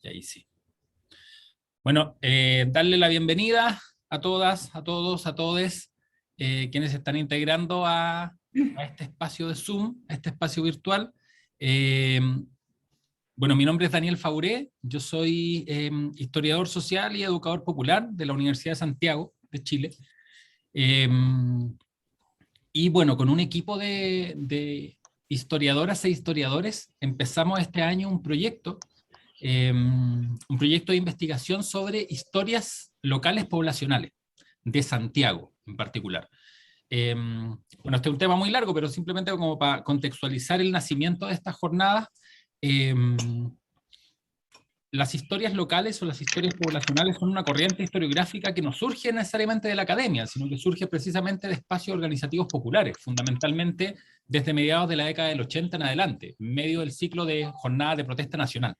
Y ahí sí. Bueno, darle la bienvenida a todas, a todos, a todes, quienes se están integrando a este espacio de Zoom, a este espacio virtual. Eh, bueno, mi nombre es Daniel Fauré, yo soy historiador social y educador popular de la Universidad de Santiago, de Chile. Eh, y bueno, con un equipo de historiadoras e historiadores empezamos este año un proyecto de investigación sobre historias locales poblacionales, de Santiago en particular. Bueno, este es un tema muy largo, pero simplemente como para contextualizar el nacimiento de estas jornadas, eh, las historias locales o las historias poblacionales son una corriente historiográfica que no surge necesariamente de la academia, sino que surge precisamente de espacios organizativos populares, fundamentalmente desde mediados de la década del 80 en adelante, en medio del ciclo de jornadas de protesta nacional.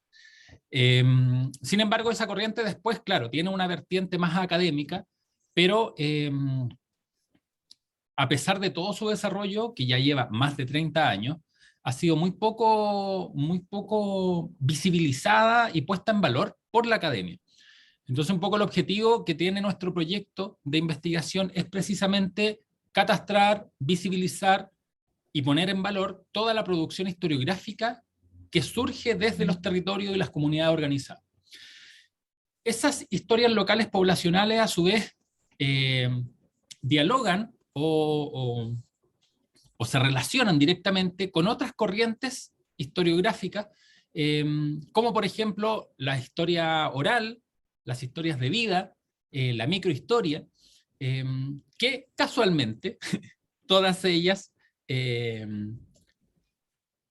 Sin embargo, esa corriente después, claro, tiene una vertiente más académica, pero a pesar de todo su desarrollo, que ya lleva más de 30 años, ha sido muy poco visibilizada y puesta en valor por la academia. Entonces, un poco el objetivo que tiene nuestro proyecto de investigación es precisamente catastrar, visibilizar y poner en valor toda la producción historiográfica que surge desde los territorios y las comunidades organizadas. Esas historias locales poblacionales, a su vez, dialogan o se relacionan directamente con otras corrientes historiográficas, como por ejemplo la historia oral, las historias de vida, la microhistoria, que casualmente todas ellas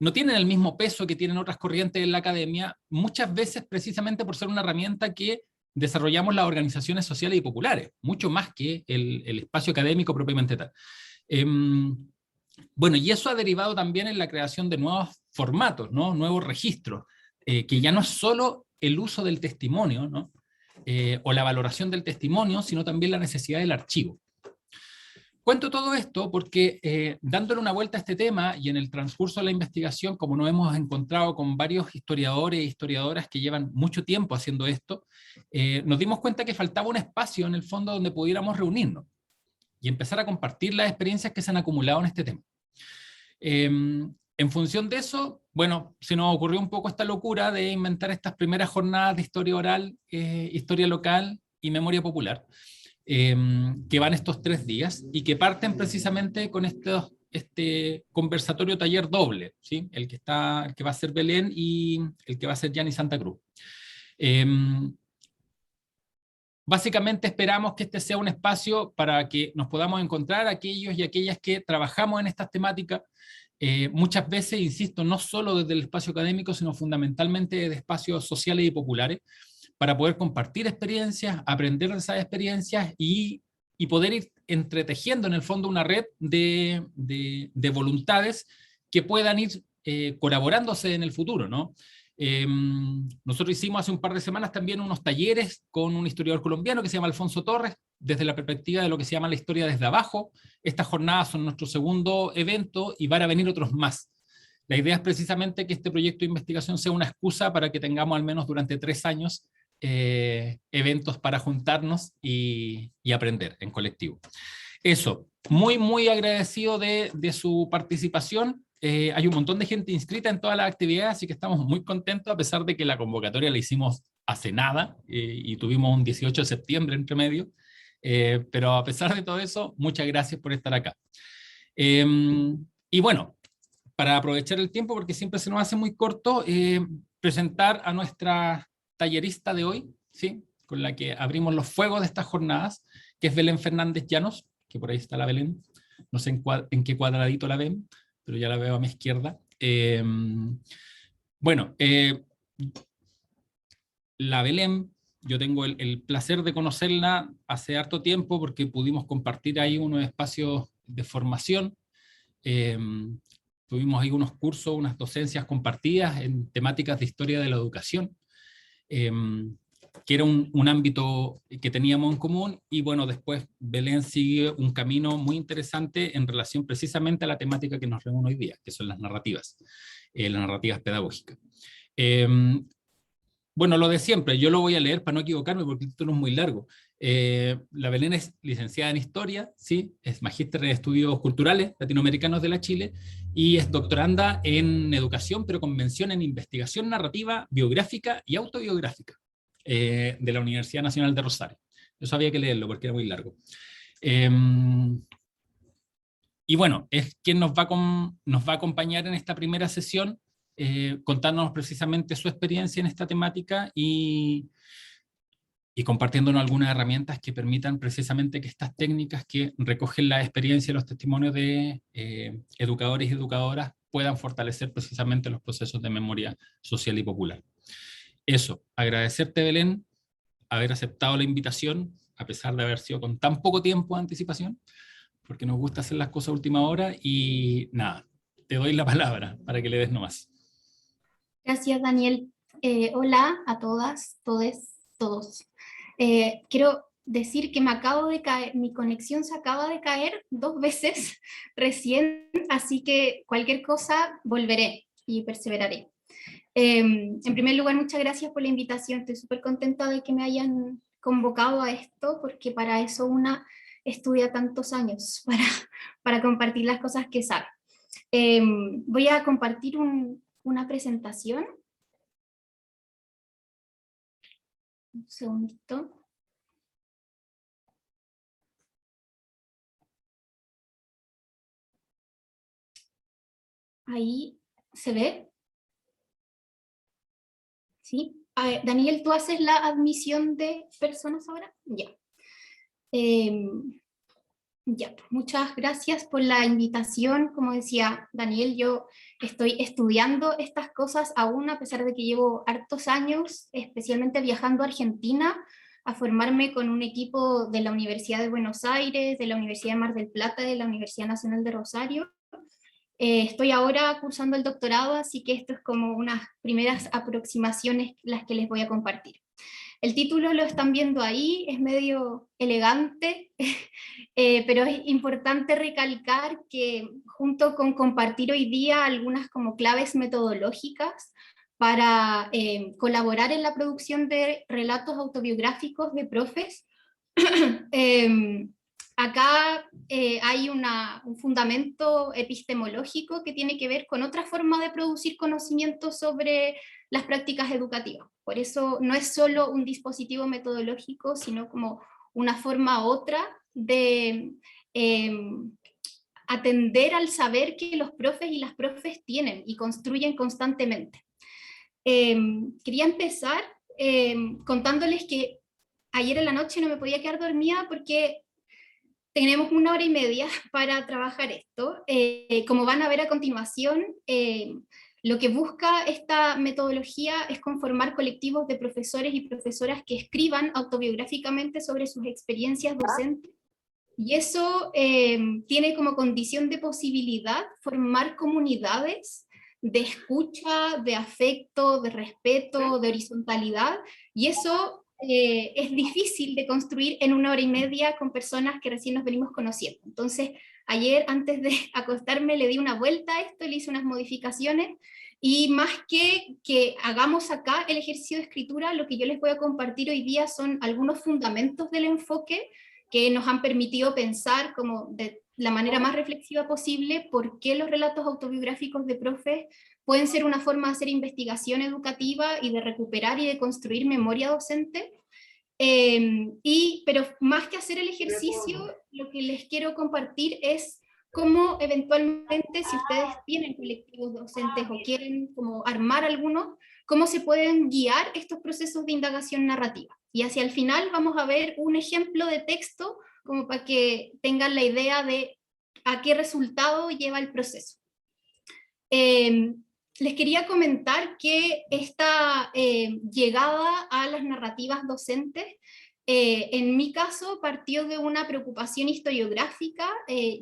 no tienen el mismo peso que tienen otras corrientes en la academia, muchas veces precisamente por ser una herramienta que desarrollamos las organizaciones sociales y populares, mucho más que el espacio académico propiamente tal. Bueno, y eso ha derivado también en la creación de nuevos formatos, ¿no? Nuevos registros, que ya no es solo el uso del testimonio, ¿no? O la valoración del testimonio, sino también la necesidad del archivo. Cuento todo esto porque dándole una vuelta a este tema y en el transcurso de la investigación, como nos hemos encontrado con varios historiadores e historiadoras que llevan mucho tiempo haciendo esto, nos dimos cuenta que faltaba un espacio en el fondo donde pudiéramos reunirnos y empezar a compartir las experiencias que se han acumulado en este tema. En función de eso, bueno, se nos ocurrió un poco esta locura de inventar estas primeras jornadas de historia oral, historia local y memoria popular, que van estos 3 días y que parten precisamente con este conversatorio taller doble, ¿sí? El que va a ser Belén y el que va a ser Yani Santa Cruz. Básicamente esperamos que este sea un espacio para que nos podamos encontrar aquellos y aquellas que trabajamos en estas temáticas, muchas veces, insisto, no solo desde el espacio académico, sino fundamentalmente de espacios sociales y populares, para poder compartir experiencias, aprender de esas experiencias y poder ir entretejiendo en el fondo una red de voluntades que puedan ir colaborándose en el futuro, ¿no? Nosotros hicimos hace un par de semanas también unos talleres con un historiador colombiano que se llama Alfonso Torres, desde la perspectiva de lo que se llama la historia desde abajo. Estas jornadas son nuestro segundo evento y van a venir otros más. La idea es precisamente que este proyecto de investigación sea una excusa para que tengamos al menos durante 3 años eventos para juntarnos y aprender en colectivo. Eso, muy agradecido de su participación. Hay un montón de gente inscrita en todas las actividades, así que estamos muy contentos, a pesar de que la convocatoria la hicimos hace nada y tuvimos un 18 de septiembre entre medio. Pero a pesar de todo eso, muchas gracias por estar acá. Y bueno, para aprovechar el tiempo, porque siempre se nos hace muy corto, presentar a nuestra tallerista de hoy, ¿sí? Con la que abrimos los fuegos de estas jornadas, que es Belén Fernández Llanos, que por ahí está la Belén, no sé en qué cuadradito la ven, pero ya la veo a mi izquierda. Bueno, la Belén, yo tengo el placer de conocerla hace harto tiempo porque pudimos compartir ahí unos espacios de formación. Tuvimos ahí unos cursos, unas docencias compartidas en temáticas de historia de la educación, que era un ámbito que teníamos en común, y bueno, después Belén sigue un camino muy interesante en relación precisamente a la temática que nos reúne hoy día, que son las narrativas pedagógicas. Bueno, lo de siempre, yo lo voy a leer para no equivocarme porque el título es muy largo. La Belén es licenciada en Historia, ¿sí? Es magíster en Estudios Culturales Latinoamericanos de la Chile y es doctoranda en Educación, pero con mención en Investigación Narrativa, Biográfica y Autobiográfica de la Universidad Nacional de Rosario. Eso había que leerlo porque era muy largo. Eh, y bueno, es quien nos va a acompañar en esta primera sesión, contándonos precisamente su experiencia en esta temática y compartiéndonos algunas herramientas que permitan precisamente que estas técnicas que recogen la experiencia y los testimonios de educadores y educadoras puedan fortalecer precisamente los procesos de memoria social y popular. Eso, agradecerte, Belén, haber aceptado la invitación, a pesar de haber sido con tan poco tiempo de anticipación, porque nos gusta hacer las cosas a última hora y nada, te doy la palabra para que le des nomás. Gracias, Daniel. Hola a todas, todes, todos. Quiero decir que me acabo de caer, mi conexión se acaba de caer 2 veces recién, así que cualquier cosa volveré y perseveraré. En primer lugar, muchas gracias por la invitación. Estoy súper contenta de que me hayan convocado a esto, porque para eso una estudia tantos años, para compartir las cosas que sabe. Voy a compartir una presentación. Un segundito. Ahí se ve. ¿Sí? Daniel, ¿tú haces la admisión de personas ahora? Ya. Ya, pues muchas gracias por la invitación. Como decía Daniel, yo estoy estudiando estas cosas aún, a pesar de que llevo hartos años, especialmente viajando a Argentina, a formarme con un equipo de la Universidad de Buenos Aires, de la Universidad de Mar del Plata, de la Universidad Nacional de Rosario. Estoy ahora cursando el doctorado, así que esto es como unas primeras aproximaciones las que les voy a compartir. El título lo están viendo ahí, es medio elegante, pero es importante recalcar que junto con compartir hoy día algunas como claves metodológicas para colaborar en la producción de relatos autobiográficos de profes, acá hay un fundamento epistemológico que tiene que ver con otra forma de producir conocimiento sobre las prácticas educativas. Por eso no es solo un dispositivo metodológico, sino como una forma otra de atender al saber que los profes y las profes tienen y construyen constantemente. Quería empezar contándoles que ayer en la noche no me podía quedar dormida porque tenemos 1 hora y media para trabajar esto. Como van a ver a continuación, lo que busca esta metodología es conformar colectivos de profesores y profesoras que escriban autobiográficamente sobre sus experiencias docentes. Y eso tiene como condición de posibilidad formar comunidades de escucha, de afecto, de respeto, de horizontalidad, y eso es difícil de construir en 1 hora y media con personas que recién nos venimos conociendo. Entonces, ayer antes de acostarme le di una vuelta a esto, le hice unas modificaciones, y más que hagamos acá el ejercicio de escritura, lo que yo les voy a compartir hoy día son algunos fundamentos del enfoque que nos han permitido pensar como de la manera más reflexiva posible por qué los relatos autobiográficos de profes pueden ser una forma de hacer investigación educativa y de recuperar y de construir memoria docente. Pero más que hacer el ejercicio, lo que les quiero compartir es cómo eventualmente, si ustedes tienen colectivos docentes o quieren como armar algunos, cómo se pueden guiar estos procesos de indagación narrativa. Y hacia el final vamos a ver un ejemplo de texto como para que tengan la idea de a qué resultado lleva el proceso. Les quería comentar que esta llegada a las narrativas docentes, en mi caso, partió de una preocupación historiográfica.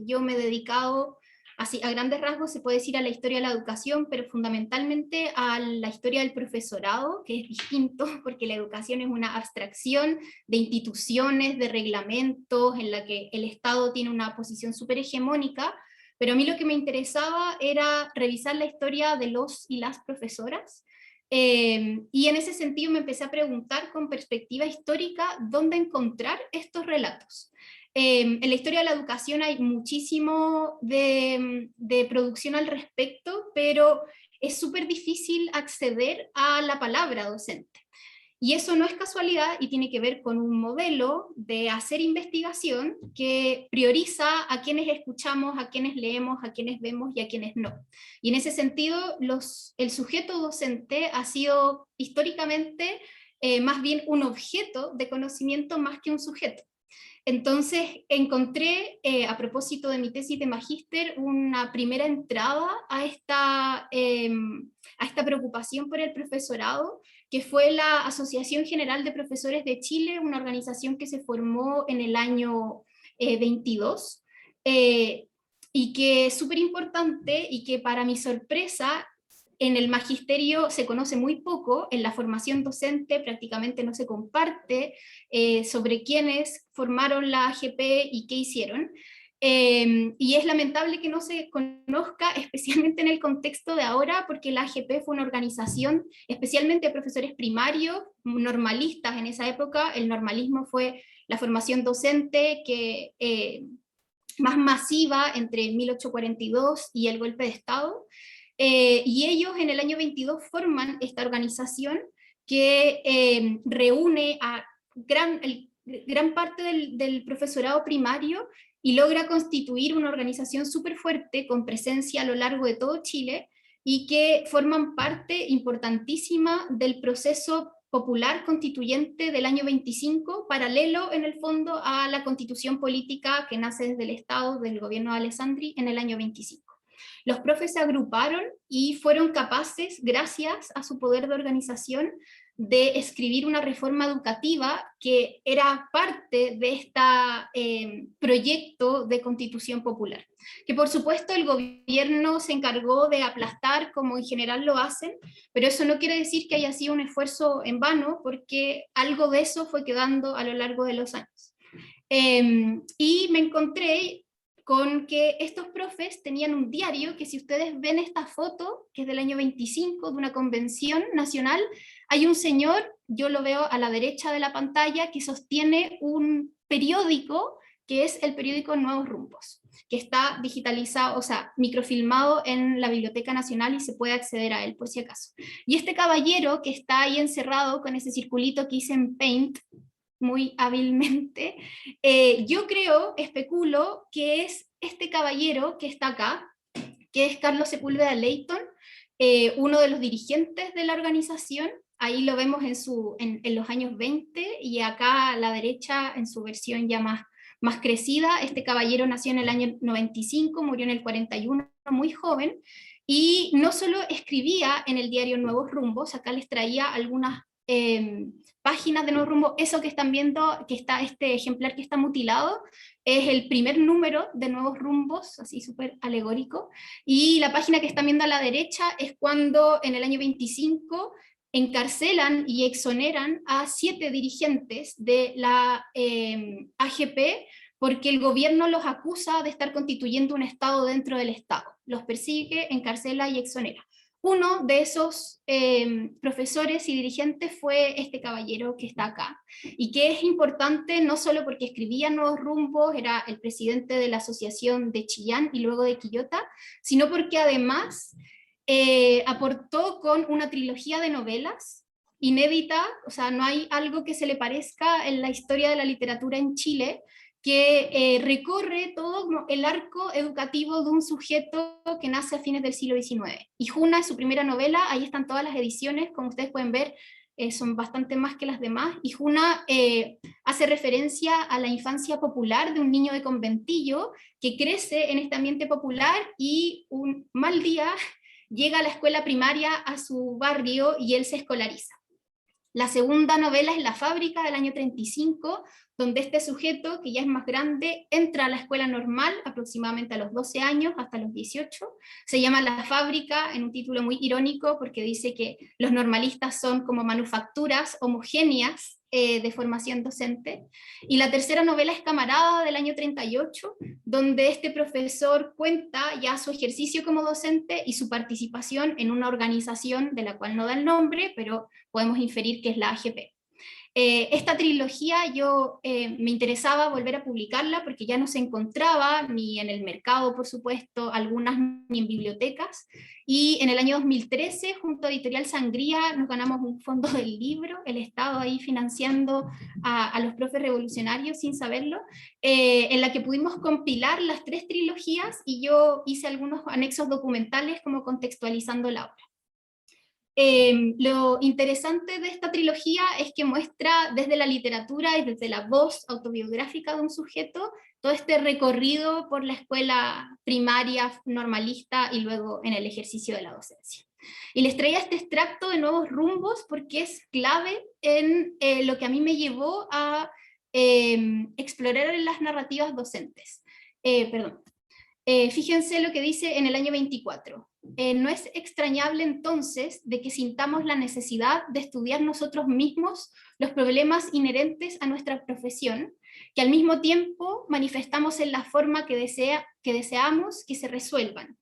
Yo me he dedicado, así a grandes rasgos se puede decir, a la historia de la educación, pero fundamentalmente a la historia del profesorado, que es distinto porque la educación es una abstracción de instituciones, de reglamentos, en la que el Estado tiene una posición súper hegemónica. Pero a mí lo que me interesaba era revisar la historia de los y las profesoras, Y en ese sentido me empecé a preguntar con perspectiva histórica dónde encontrar estos relatos. En la historia de la educación hay muchísimo de producción al respecto, pero es súper difícil acceder a la palabra docente. Y eso no es casualidad y tiene que ver con un modelo de hacer investigación que prioriza a quienes escuchamos, a quienes leemos, a quienes vemos y a quienes no. Y en ese sentido, el sujeto docente ha sido históricamente más bien un objeto de conocimiento más que un sujeto. Entonces encontré, a propósito de mi tesis de magíster, una primera entrada a esta preocupación por el profesorado, que fue la Asociación General de Profesores de Chile, una organización que se formó en el año 22, y que es súper importante y que para mi sorpresa en el magisterio se conoce muy poco, en la formación docente prácticamente no se comparte sobre quiénes formaron la AGP y qué hicieron. Y es lamentable que no se conozca, especialmente en el contexto de ahora, porque la AGP fue una organización, especialmente de profesores primarios, normalistas en esa época. El normalismo fue la formación docente que, más masiva entre 1842 y el golpe de Estado. Y ellos en el año 22 forman esta organización que reúne a gran parte del profesorado primario y logra constituir una organización súper fuerte con presencia a lo largo de todo Chile y que forman parte importantísima del proceso popular constituyente del año 25, paralelo en el fondo a la constitución política que nace desde el Estado del gobierno de Alessandri en el año 25. Los profes se agruparon y fueron capaces, gracias a su poder de organización, de escribir una reforma educativa que era parte de este proyecto de constitución popular, que por supuesto el gobierno se encargó de aplastar, como en general lo hacen, pero eso no quiere decir que haya sido un esfuerzo en vano, porque algo de eso fue quedando a lo largo de los años. Y me encontré con que estos profes tenían un diario que, si ustedes ven esta foto, que es del año 25, de una convención nacional, hay un señor, yo lo veo a la derecha de la pantalla, que sostiene un periódico, que es el periódico Nuevos Rumbos, que está digitalizado, o sea, microfilmado en la Biblioteca Nacional y se puede acceder a él por si acaso. Y este caballero que está ahí encerrado con ese circulito que hice en Paint, muy hábilmente, yo creo, especulo, que es este caballero que está acá, que es Carlos Sepúlveda Leighton, uno de los dirigentes de la organización. Ahí lo vemos en los años 20, y acá a la derecha en su versión ya más crecida. Este caballero nació en el año 95, murió en el 41, muy joven, y no solo escribía en el diario Nuevos Rumbos, acá les traía algunas páginas de Nuevos Rumbos. Eso que están viendo, que está este ejemplar que está mutilado, es el primer número de Nuevos Rumbos, así súper alegórico, y la página que están viendo a la derecha es cuando en el año 25 encarcelan y exoneran a 7 dirigentes de la AGP, porque el gobierno los acusa de estar constituyendo un Estado dentro del Estado. Los persigue, encarcela y exonera. Uno de esos profesores y dirigentes fue este caballero que está acá, y que es importante no solo porque escribía Nuevos Rumbos, era el presidente de la asociación de Chillán y luego de Quillota, sino porque además aportó con una trilogía de novelas inédita. O sea, no hay algo que se le parezca en la historia de la literatura en Chile, que recorre todo el arco educativo de un sujeto que nace a fines del siglo XIX. Y Juna es su primera novela, ahí están todas las ediciones, como ustedes pueden ver, son bastante más que las demás, y Juna hace referencia a la infancia popular de un niño de conventillo que crece en este ambiente popular y un mal día llega a la escuela primaria a su barrio y él se escolariza. La segunda novela es La Fábrica, del año 35, donde este sujeto, que ya es más grande, entra a la escuela normal aproximadamente a los 12 años, hasta los 18. Se llama La Fábrica, en un título muy irónico, porque dice que los normalistas son como manufacturas homogéneas de formación docente. Y la tercera novela es Camarada, del año 38, donde este profesor cuenta ya su ejercicio como docente y su participación en una organización de la cual no da el nombre, pero podemos inferir que es la AGP. Esta trilogía me interesaba volver a publicarla porque ya no se encontraba ni en el mercado, por supuesto, algunas ni en bibliotecas, y en el año 2013, junto a Editorial Sangría, nos ganamos un fondo del libro, el Estado ahí financiando a los profes revolucionarios sin saberlo, en la que pudimos compilar las 3 trilogías, y yo hice algunos anexos documentales como contextualizando la obra. Lo interesante de esta trilogía es que muestra desde la literatura y desde la voz autobiográfica de un sujeto todo este recorrido por la escuela primaria normalista y luego en el ejercicio de la docencia. Y les traía este extracto de Nuevos Rumbos porque es clave en lo que a mí me llevó a explorar en las narrativas docentes. Fíjense lo que dice en el año 24. No es extrañable entonces de que sintamos la necesidad de estudiar nosotros mismos los problemas inherentes a nuestra profesión, que al mismo tiempo manifestamos en la forma que deseamos que se resuelvan.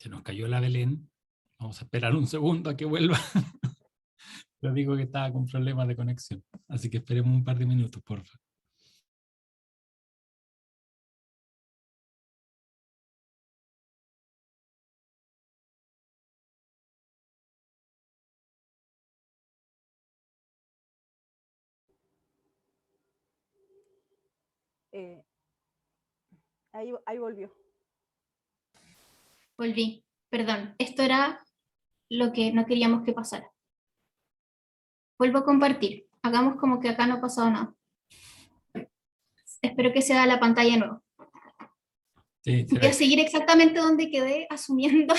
Se nos cayó la Belén. Vamos a esperar un segundo a que vuelva. Pero digo que estaba con problemas de conexión. Así que esperemos un par de minutos, por favor. Ahí volvió. Volví, perdón, esto era lo que no queríamos que pasara. Vuelvo a compartir, hagamos como que acá no ha pasado nada. Espero que se vea la pantalla de nuevo. Sí, Voy a seguir exactamente donde quedé, asumiendo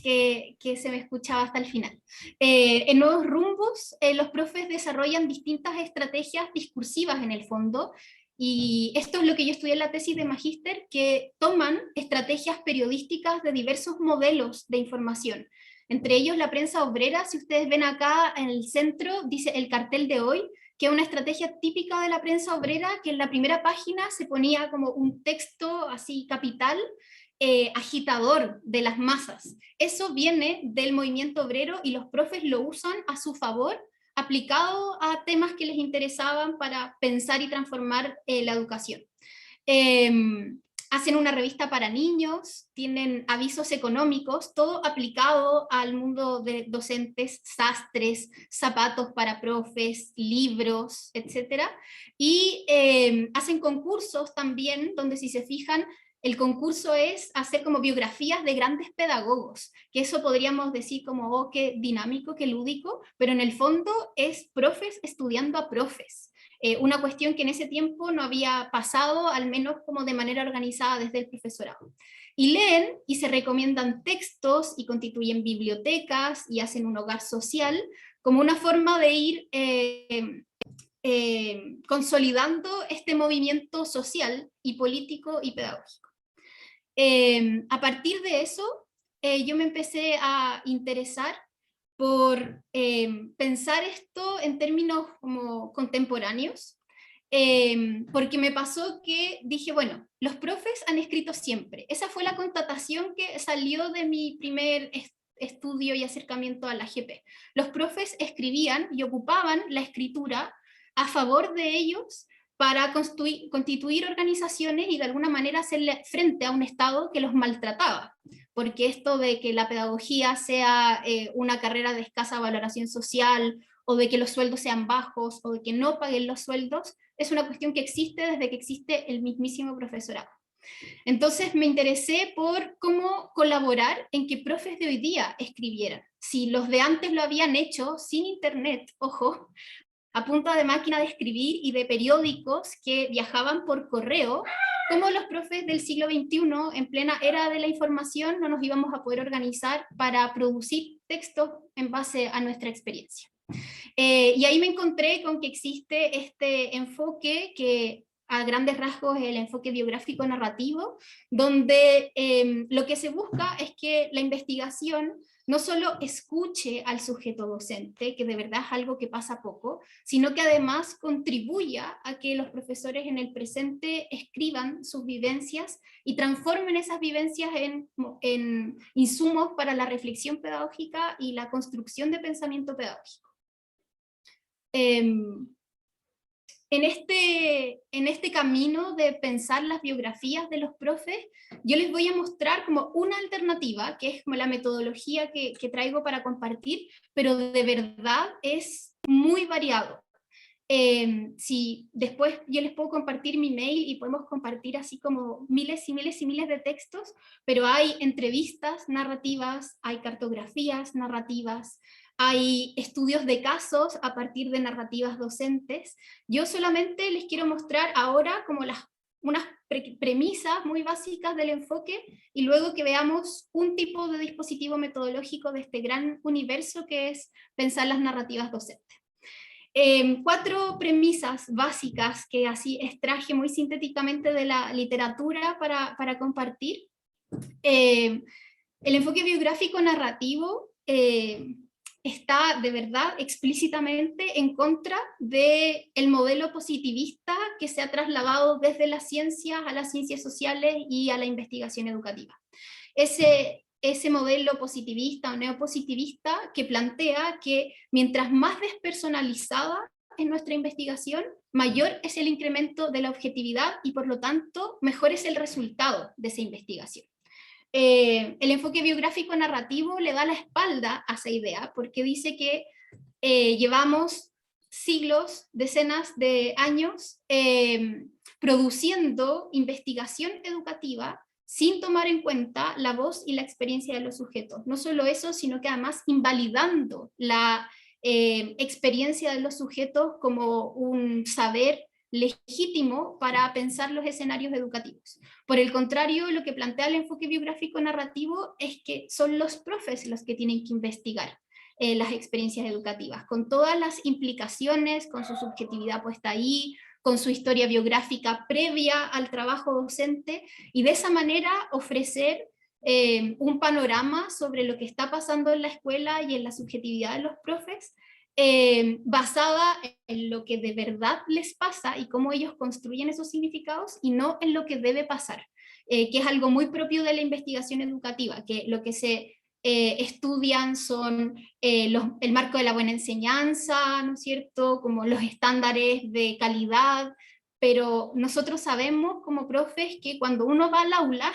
que se me escuchaba hasta el final. En Nuevos Rumbos, los profes desarrollan distintas estrategias discursivas en el fondo, y esto es lo que yo estudié en la tesis de magíster, que toman estrategias periodísticas de diversos modelos de información. Entre ellos la prensa obrera. Si ustedes ven acá en el centro, dice el cartel de hoy, que es una estrategia típica de la prensa obrera, que en la primera página se ponía como un texto así capital, agitador de las masas. Eso viene del movimiento obrero y los profes lo usan a su favor, aplicado a temas que les interesaban para pensar y transformar la educación. Hacen una revista para niños, tienen avisos económicos, todo aplicado al mundo de docentes, sastres, zapatos para profes, libros, etc. Y hacen concursos también, donde si se fijan, el concurso es hacer como biografías de grandes pedagogos, que eso podríamos decir como, oh, qué dinámico, qué lúdico, pero en el fondo es profes estudiando a profes. Una cuestión que en ese tiempo no había pasado, al menos como de manera organizada desde el profesorado. Y leen y se recomiendan textos y constituyen bibliotecas y hacen un hogar social como una forma de ir consolidando este movimiento social y político y pedagógico. A partir de eso, yo me empecé a interesar por pensar esto en términos como contemporáneos. porque me pasó que dije, bueno, los profes han escrito siempre. Esa fue la constatación que salió de mi primer estudio y acercamiento a la GP. Los profes escribían y ocupaban la escritura a favor de ellos para constituir organizaciones y de alguna manera hacerle frente a un Estado que los maltrataba. Porque esto de que la pedagogía sea una carrera de escasa valoración social, o de que los sueldos sean bajos, o de que no paguen los sueldos, es una cuestión que existe desde que existe el mismísimo profesorado. Entonces me interesé por cómo colaborar en que profes de hoy día escribieran. Si los de antes lo habían hecho sin internet, ojo, a punta de máquina de escribir y de periódicos que viajaban por correo, ¿cómo los profes del siglo XXI, en plena era de la información, no nos íbamos a poder organizar para producir textos en base a nuestra experiencia? Y ahí me encontré con que existe este enfoque que a grandes rasgos es el enfoque biográfico narrativo, donde lo que se busca es que la investigación no solo escuche al sujeto docente, que de verdad es algo que pasa poco, sino que además contribuya a que los profesores en el presente escriban sus vivencias y transformen esas vivencias en insumos para la reflexión pedagógica y la construcción de pensamiento pedagógico. En este camino de pensar las biografías de los profes, yo les voy a mostrar como una alternativa, que es como la metodología que traigo para compartir, pero de verdad es muy variado. Si después yo les puedo compartir mi mail y podemos compartir así como miles y miles y miles de textos, pero hay entrevistas narrativas, hay cartografías narrativas, hay estudios de casos a partir de narrativas docentes. Yo solamente les quiero mostrar ahora como unas premisas muy básicas del enfoque y luego que veamos un tipo de dispositivo metodológico de este gran universo que es pensar las narrativas docentes. 4 premisas básicas que así extraje muy sintéticamente de la literatura para compartir. El enfoque biográfico narrativo está de verdad explícitamente en contra del modelo positivista que se ha trasladado desde las ciencias a las ciencias sociales y a la investigación educativa. Ese modelo positivista o neopositivista que plantea que mientras más despersonalizada es nuestra investigación, mayor es el incremento de la objetividad y por lo tanto mejor es el resultado de esa investigación. El enfoque biográfico narrativo le da la espalda a esa idea porque dice que llevamos siglos, decenas de años produciendo investigación educativa sin tomar en cuenta la voz y la experiencia de los sujetos. No solo eso, sino que además invalidando la experiencia de los sujetos como un saber legítimo para pensar los escenarios educativos. Por el contrario, lo que plantea el enfoque biográfico narrativo es que son los profes los que tienen que investigar las experiencias educativas, con todas las implicaciones, con su subjetividad puesta ahí, con su historia biográfica previa al trabajo docente, y de esa manera ofrecer un panorama sobre lo que está pasando en la escuela y en la subjetividad de los profes, basada en lo que de verdad les pasa y cómo ellos construyen esos significados, y no en lo que debe pasar, que es algo muy propio de la investigación educativa, que lo que se estudian son el marco de la buena enseñanza, ¿no es cierto?, como los estándares de calidad, pero nosotros sabemos como profes que cuando uno va al aula,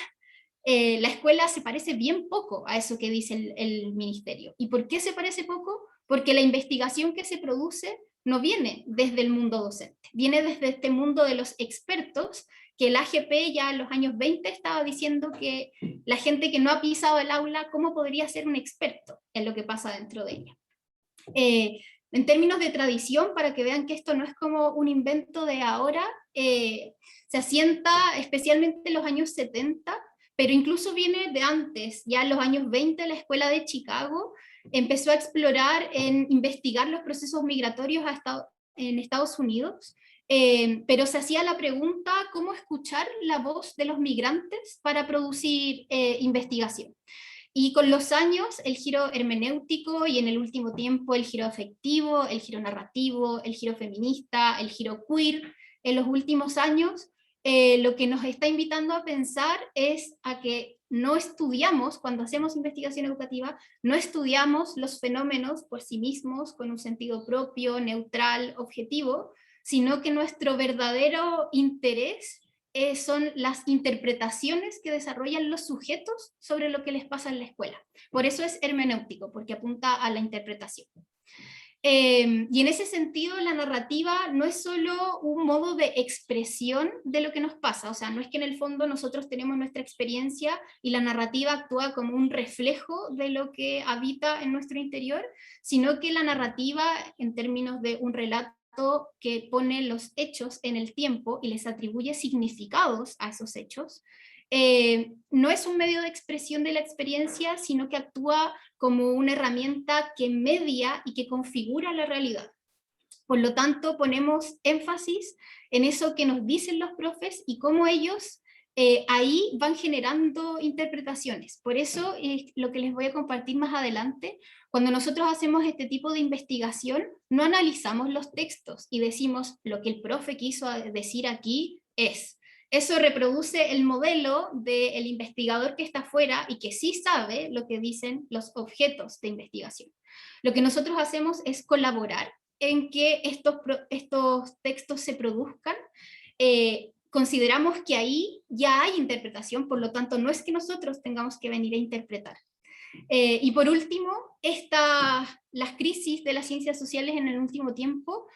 la escuela se parece bien poco a eso que dice el ministerio. ¿Y por qué se parece poco? Porque la investigación que se produce no viene desde el mundo docente, viene desde este mundo de los expertos, que el AGP ya en los años 20 estaba diciendo que la gente que no ha pisado el aula, ¿cómo podría ser un experto en lo que pasa dentro de ella? En términos de tradición, para que vean que esto no es como un invento de ahora, se asienta especialmente en los años 70, pero incluso viene de antes. Ya en los años 20 la Escuela de Chicago empezó a explorar, en investigar los procesos migratorios en Estados Unidos, pero se hacía la pregunta cómo escuchar la voz de los migrantes para producir investigación. Y con los años el giro hermenéutico, y en el último tiempo el giro afectivo, el giro narrativo, el giro feminista, el giro queer, en los últimos años, lo que nos está invitando a pensar es a que no estudiamos, cuando hacemos investigación educativa, no estudiamos los fenómenos por sí mismos, con un sentido propio, neutral, objetivo, sino que nuestro verdadero interés son las interpretaciones que desarrollan los sujetos sobre lo que les pasa en la escuela. Por eso es hermenéutico, porque apunta a la interpretación. Y en ese sentido la narrativa no es solo un modo de expresión de lo que nos pasa, o sea, no es que en el fondo nosotros tenemos nuestra experiencia y la narrativa actúa como un reflejo de lo que habita en nuestro interior, sino que la narrativa, en términos de un relato que pone los hechos en el tiempo y les atribuye significados a esos hechos, no es un medio de expresión de la experiencia, sino que actúa como una herramienta que media y que configura la realidad. Por lo tanto, ponemos énfasis en eso que nos dicen los profes y cómo ellos ahí van generando interpretaciones. Por eso es lo que les voy a compartir más adelante. Cuando nosotros hacemos este tipo de investigación, no analizamos los textos y decimos lo que el profe quiso decir aquí es. Eso reproduce el modelo del investigador que está afuera y que sí sabe lo que dicen los objetos de investigación. Lo que nosotros hacemos es colaborar en que estos textos se produzcan. Consideramos que ahí ya hay interpretación, por lo tanto no es que nosotros tengamos que venir a interpretar. Y por último, las crisis de las ciencias sociales en el último tiempo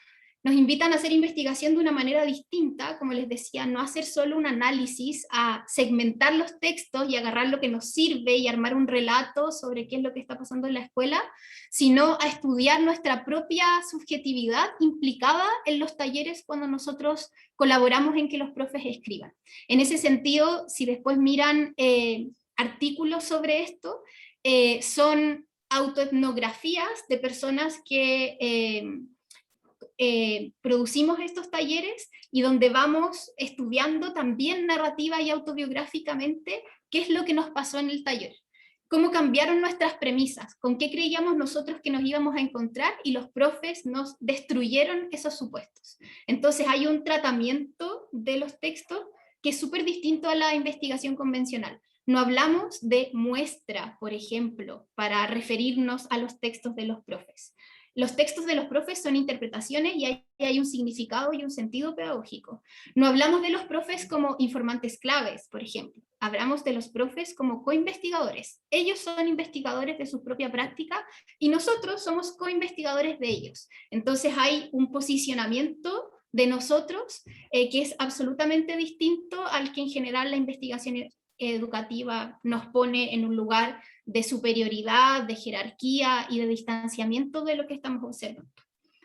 nos invitan a hacer investigación de una manera distinta, como les decía, no hacer solo un análisis, a segmentar los textos y agarrar lo que nos sirve y armar un relato sobre qué es lo que está pasando en la escuela, sino a estudiar nuestra propia subjetividad implicada en los talleres cuando nosotros colaboramos en que los profes escriban. En ese sentido, si después miran artículos sobre esto, son autoetnografías de personas que producimos estos talleres y donde vamos estudiando también narrativa y autobiográficamente qué es lo que nos pasó en el taller, cómo cambiaron nuestras premisas, con qué creíamos nosotros que nos íbamos a encontrar y los profes nos destruyeron esos supuestos. Entonces hay un tratamiento de los textos que es súper distinto a la investigación convencional. No hablamos de muestra, por ejemplo, para referirnos a los textos de los profes. Los textos de los profes son interpretaciones y hay un significado y un sentido pedagógico. No hablamos de los profes como informantes claves, por ejemplo. Hablamos de los profes como coinvestigadores. Ellos son investigadores de su propia práctica y nosotros somos coinvestigadores de ellos. Entonces hay un posicionamiento de nosotros que es absolutamente distinto al que en general la investigación educativa nos pone en un lugar de superioridad, de jerarquía y de distanciamiento de lo que estamos observando.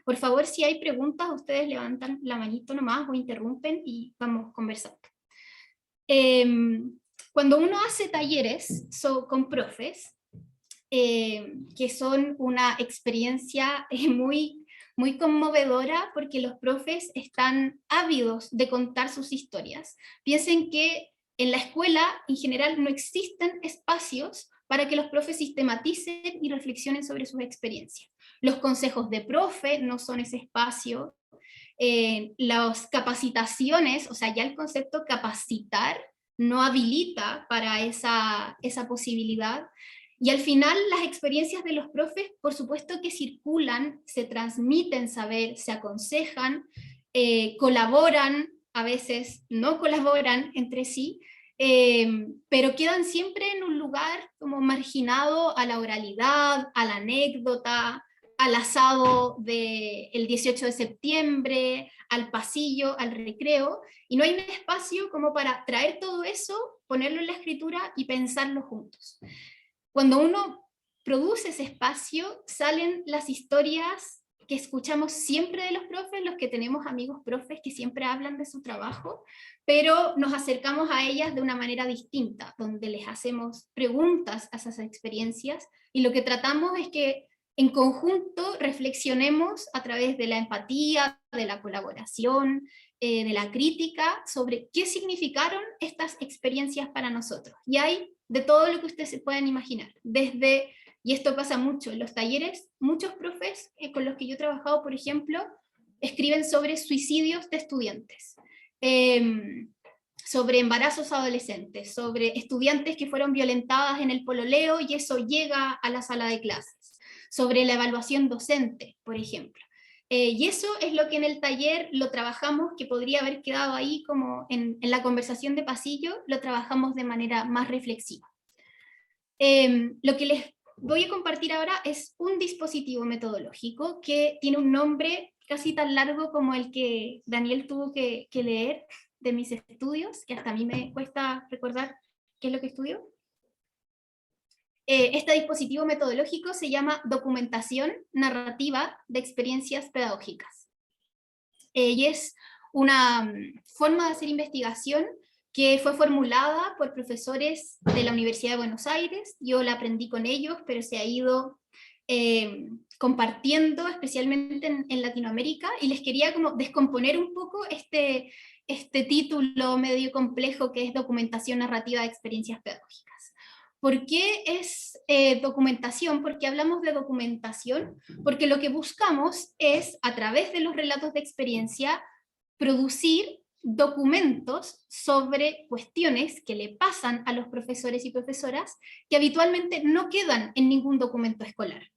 Por favor, si hay preguntas, ustedes levantan la manito nomás o interrumpen y vamos conversando. Cuando uno hace talleres con profes, que son una experiencia muy conmovedora porque los profes están ávidos de contar sus historias. Piensen que en la escuela en general no existen espacios para que los profes sistematicen y reflexionen sobre sus experiencias. Los consejos de profe no son ese espacio. Las capacitaciones, o sea, ya el concepto capacitar no habilita para esa posibilidad. Y al final las experiencias de los profes, por supuesto que circulan, se transmiten saber, se aconsejan, colaboran, a veces no colaboran entre sí, pero quedan siempre en un lugar como marginado a la oralidad, a la anécdota, al asado del 18 de septiembre, al pasillo, al recreo, y no hay un espacio como para traer todo eso, ponerlo en la escritura y pensarlo juntos. Cuando uno produce ese espacio, salen las historias que escuchamos siempre de los profes, los que tenemos amigos profes que siempre hablan de su trabajo, pero nos acercamos a ellas de una manera distinta, donde les hacemos preguntas a esas experiencias y lo que tratamos es que en conjunto reflexionemos a través de la empatía, de la colaboración, de la crítica, sobre qué significaron estas experiencias para nosotros. Y hay de todo lo que ustedes se puedan imaginar, desde, y esto pasa mucho en los talleres, muchos profes con los que yo he trabajado, por ejemplo, escriben sobre suicidios de estudiantes, sobre embarazos adolescentes, sobre estudiantes que fueron violentadas en el pololeo y eso llega a la sala de clases, sobre la evaluación docente, por ejemplo. Y eso es lo que en el taller lo trabajamos, que podría haber quedado ahí como en la conversación de pasillo, lo trabajamos de manera más reflexiva. Lo que les voy a compartir ahora es un dispositivo metodológico que tiene un nombre casi tan largo como el que Daniel tuvo que leer de mis estudios, que hasta a mí me cuesta recordar qué es lo que estudio. Este dispositivo metodológico se llama Documentación Narrativa de Experiencias Pedagógicas. Y es una forma de hacer investigación que fue formulada por profesores de la Universidad de Buenos Aires. Yo la aprendí con ellos, pero se ha ido compartiendo, especialmente en Latinoamérica, y les quería como descomponer un poco este título medio complejo que es Documentación Narrativa de Experiencias Pedagógicas. ¿Por qué es documentación? Porque hablamos de documentación, porque lo que buscamos es, a través de los relatos de experiencia, producir documentos sobre cuestiones que le pasan a los profesores y profesoras que habitualmente no quedan en ningún documento escolar.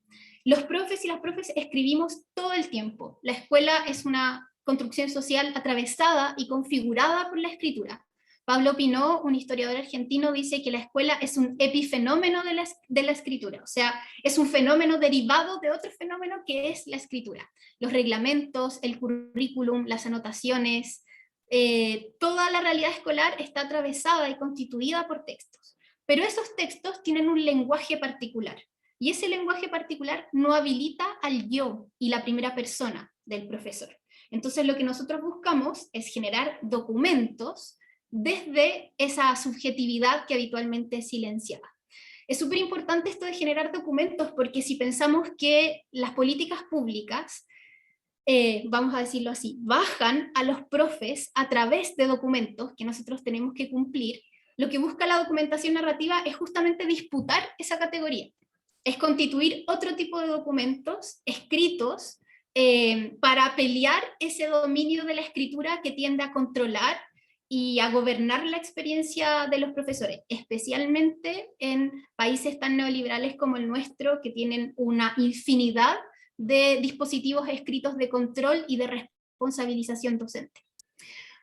Los profes y las profes escribimos todo el tiempo. La escuela es una construcción social atravesada y configurada por la escritura. Pablo Pinó, un historiador argentino, dice que la escuela es un epifenómeno de la escritura, o sea, es un fenómeno derivado de otro fenómeno que es la escritura. Los reglamentos, el currículum, las anotaciones, toda la realidad escolar está atravesada y constituida por textos. Pero esos textos tienen un lenguaje particular, y ese lenguaje particular no habilita al yo y la primera persona del profesor. Entonces lo que nosotros buscamos es generar documentos desde esa subjetividad que habitualmente es silenciada. Es súper importante esto de generar documentos, porque si pensamos que las políticas públicas, vamos a decirlo así, bajan a los profes a través de documentos que nosotros tenemos que cumplir, lo que busca la documentación narrativa es justamente disputar esa categoría, es constituir otro tipo de documentos escritos para pelear ese dominio de la escritura que tiende a controlar y a gobernar la experiencia de los profesores, especialmente en países tan neoliberales como el nuestro, que tienen una infinidad de dispositivos escritos de control y de responsabilización docente.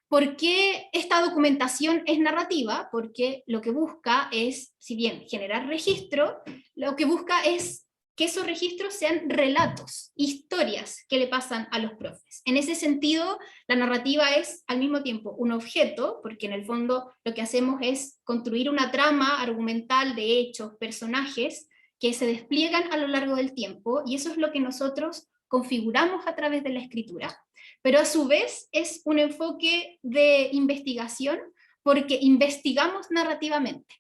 ¿Por qué esta documentación es narrativa? Porque lo que busca es, si bien generar registro, lo que busca es que esos registros sean relatos, historias que le pasan a los profes. En ese sentido, la narrativa es al mismo tiempo un objeto, porque en el fondo lo que hacemos es construir una trama argumental de hechos, personajes, que se despliegan a lo largo del tiempo, y eso es lo que nosotros configuramos a través de la escritura. Pero a su vez es un enfoque de investigación, porque investigamos narrativamente.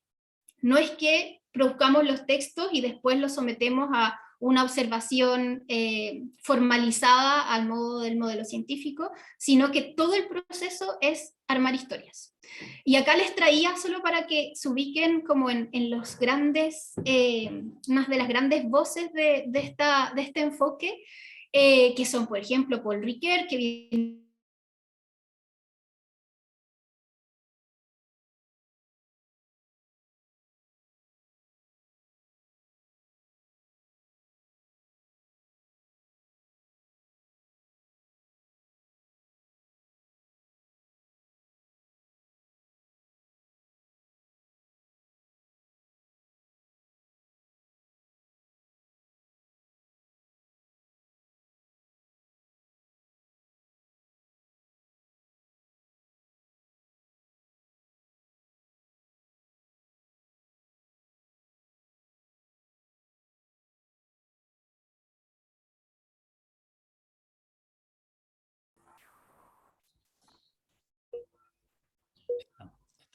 No es que produzcamos los textos y después los sometemos a una observación formalizada al modo del modelo científico, sino que todo el proceso es armar historias. Y acá les traía, solo para que se ubiquen como en los grandes, unas de las grandes voces de este enfoque, que son, por ejemplo, Paul Ricoeur, que viene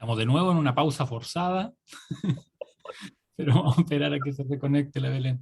Estamos de nuevo en una pausa forzada, pero vamos a esperar a que se reconecte la Belén.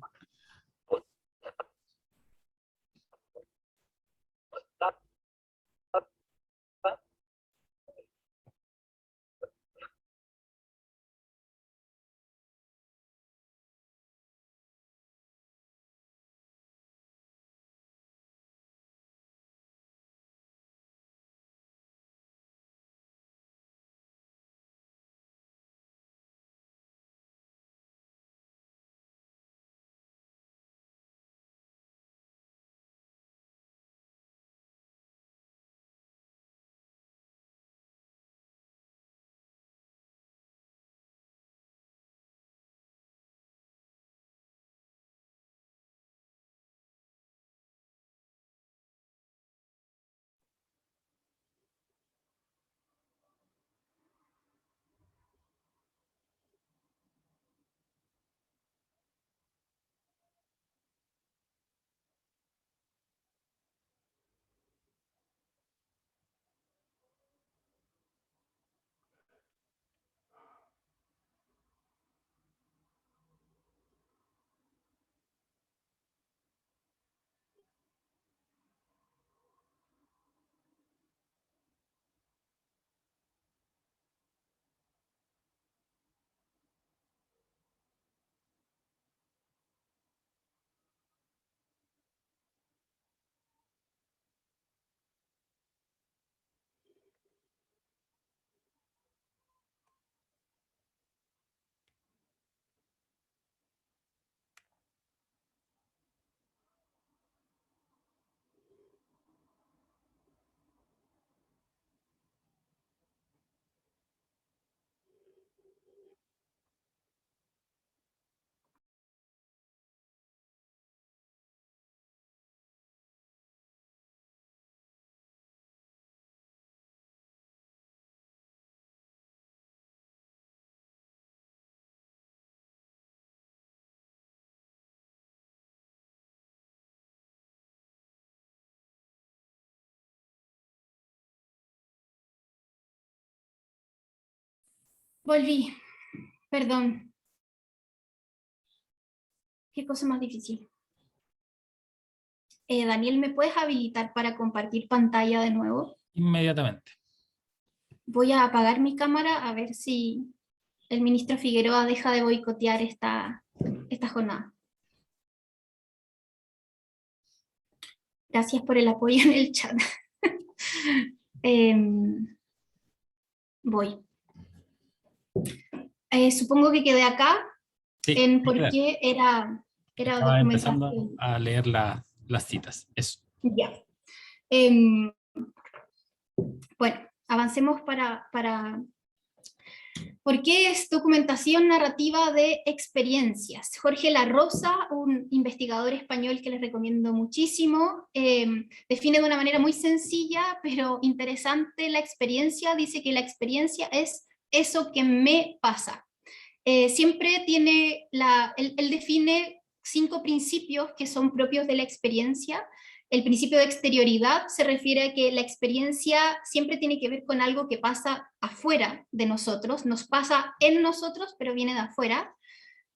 Volví, perdón. Qué cosa más difícil. Daniel, ¿me puedes habilitar para compartir pantalla de nuevo? Inmediatamente. Voy a apagar mi cámara a ver si el ministro Figueroa deja de boicotear esta jornada. Gracias por el apoyo en el chat. Voy. Supongo que quedé acá Sí, en por qué era estaba empezando documentación. a leer las citas. Eso. Ya. Em, bueno, avancemos para... ¿Por qué es documentación narrativa de experiencias? Jorge La Rosa, un investigador español que les recomiendo muchísimo, define de una manera muy sencilla, pero interesante la experiencia. Dice que la experiencia es eso que me pasa. Siempre tiene, él define 5 principios que son propios de la experiencia. El principio de exterioridad se refiere a que la experiencia siempre tiene que ver con algo que pasa afuera de nosotros, nos pasa en nosotros, pero viene de afuera.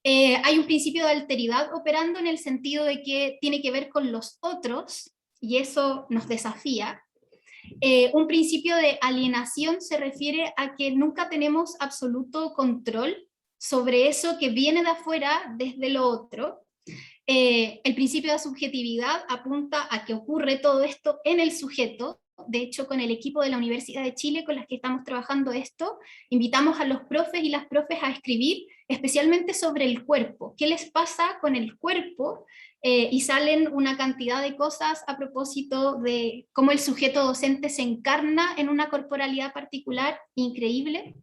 Hay un principio de alteridad operando en el sentido de que tiene que ver con los otros, y eso nos desafía. Un principio de alienación se refiere a que nunca tenemos absoluto control sobre eso que viene de afuera desde lo otro. El principio de subjetividad apunta a que ocurre todo esto en el sujeto. De hecho, con el equipo de la Universidad de Chile con las que estamos trabajando esto, invitamos a los profes y las profes a escribir especialmente sobre el cuerpo. ¿Qué les pasa con el cuerpo? Y salen una cantidad de cosas a propósito de cómo el sujeto docente se encarna en una corporalidad particular, increíble.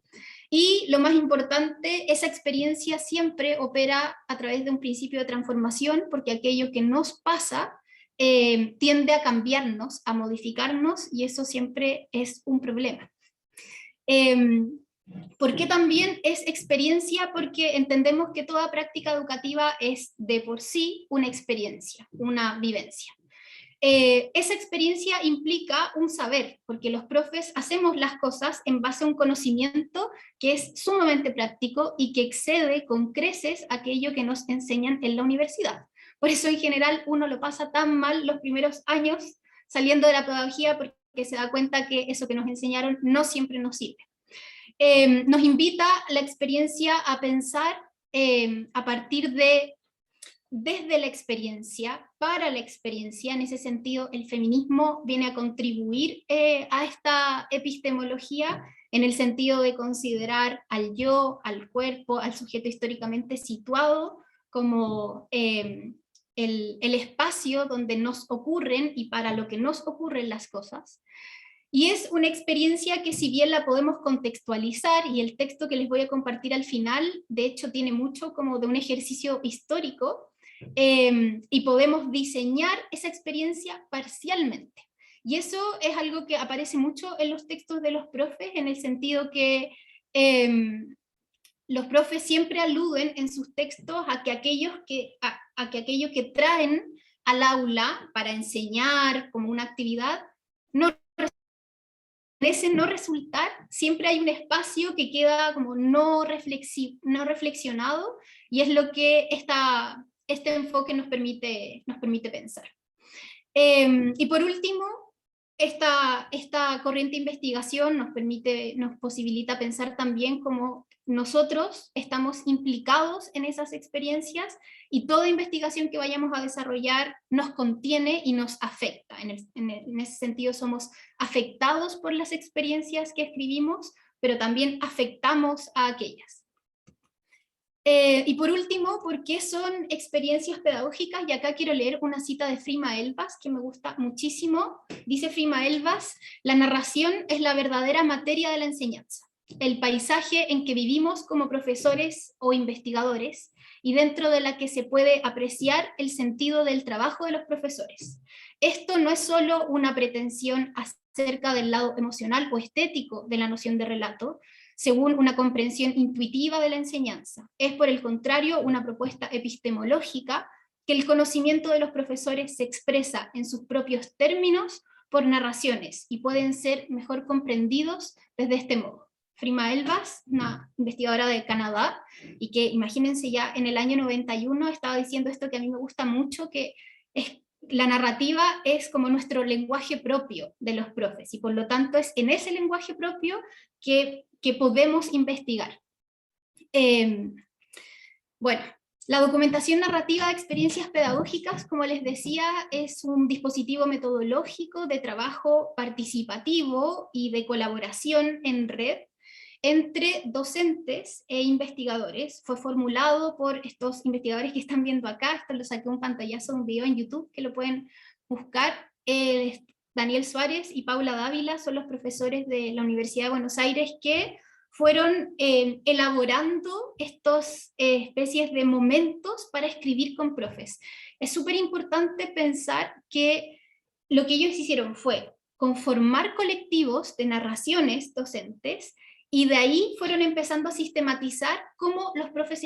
Y lo más importante, esa experiencia siempre opera a través de un principio de transformación, porque aquello que nos pasa tiende a cambiarnos, a modificarnos, y eso siempre es un problema. ¿Por qué también es experiencia? Porque entendemos que toda práctica educativa es de por sí una experiencia, una vivencia. Esa experiencia implica un saber, porque los profes hacemos las cosas en base a un conocimiento que es sumamente práctico y que excede con creces aquello que nos enseñan en la universidad. Por eso en general uno lo pasa tan mal los primeros años saliendo de la pedagogía, porque se da cuenta que eso que nos enseñaron no siempre nos sirve. Nos invita la experiencia a pensar a partir de desde la experiencia, para la experiencia. En ese sentido, el feminismo viene a contribuir a esta epistemología en el sentido de considerar al yo, al cuerpo, al sujeto históricamente situado como el espacio donde nos ocurren y para lo que nos ocurren las cosas. Y es una experiencia que si bien la podemos contextualizar, y el texto que les voy a compartir al final, de hecho tiene mucho como de un ejercicio histórico, y podemos diseñar esa experiencia parcialmente. Y eso es algo que aparece mucho en los textos de los profes, en el sentido que los profes siempre aluden en sus textos a que aquello que traen al aula para enseñar como una actividad, no parece no resultar, siempre hay un espacio que queda como no reflexionado, y es lo que este enfoque nos permite pensar. Y por último, esta corriente de investigación nos posibilita pensar también cómo nosotros estamos implicados en esas experiencias, y toda investigación que vayamos a desarrollar nos contiene y nos afecta. En ese sentido somos afectados por las experiencias que escribimos, pero también afectamos a aquellas. Y por último, ¿por qué son experiencias pedagógicas? Y acá quiero leer una cita de Frima Elvas que me gusta muchísimo. Dice Frima Elvas: la narración es la verdadera materia de la enseñanza, el paisaje en que vivimos como profesores o investigadores, y dentro de la que se puede apreciar el sentido del trabajo de los profesores. Esto no es solo una pretensión acerca del lado emocional o estético de la noción de relato, según una comprensión intuitiva de la enseñanza. Es, por el contrario, una propuesta epistemológica que el conocimiento de los profesores se expresa en sus propios términos por narraciones y pueden ser mejor comprendidos desde este modo. Frima Elbas, una investigadora de Canadá, y que imagínense ya en el año 91 estaba diciendo esto que a mí me gusta mucho, que la narrativa es como nuestro lenguaje propio de los profes, y por lo tanto es en ese lenguaje propio que podemos investigar. Bueno, la documentación narrativa de experiencias pedagógicas, como les decía, es un dispositivo metodológico de trabajo participativo y de colaboración en red entre docentes e investigadores. Fue formulado por estos investigadores que están viendo acá. Esto lo saqué un pantallazo de un video en YouTube que lo pueden buscar. Daniel Suárez y Paula Dávila son los profesores de la Universidad de Buenos Aires que fueron elaborando estas especies de momentos para escribir con profes. Es súper importante pensar que lo que ellos hicieron fue conformar colectivos de narraciones docentes, y de ahí fueron empezando a sistematizar cómo los profes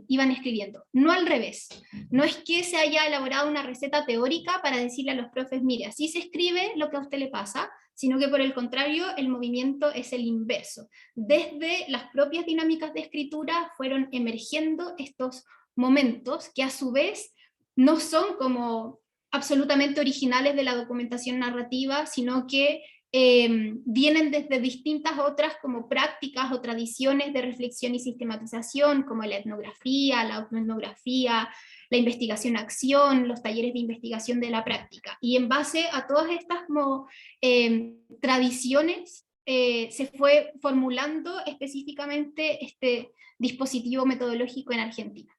iban escribiendo, no al revés. No es que se haya elaborado una receta teórica para decirle a los profes, mire, así se escribe lo que a usted le pasa, sino que por el contrario, el movimiento es el inverso. Desde las propias dinámicas de escritura fueron emergiendo estos momentos que a su vez no son como absolutamente originales de la documentación narrativa, sino que vienen desde distintas otras como prácticas o tradiciones de reflexión y sistematización, como la etnografía, la autoetnografía, la investigación-acción, los talleres de investigación de la práctica. Y en base a todas estas como, tradiciones, se fue formulando específicamente este dispositivo metodológico en Argentina.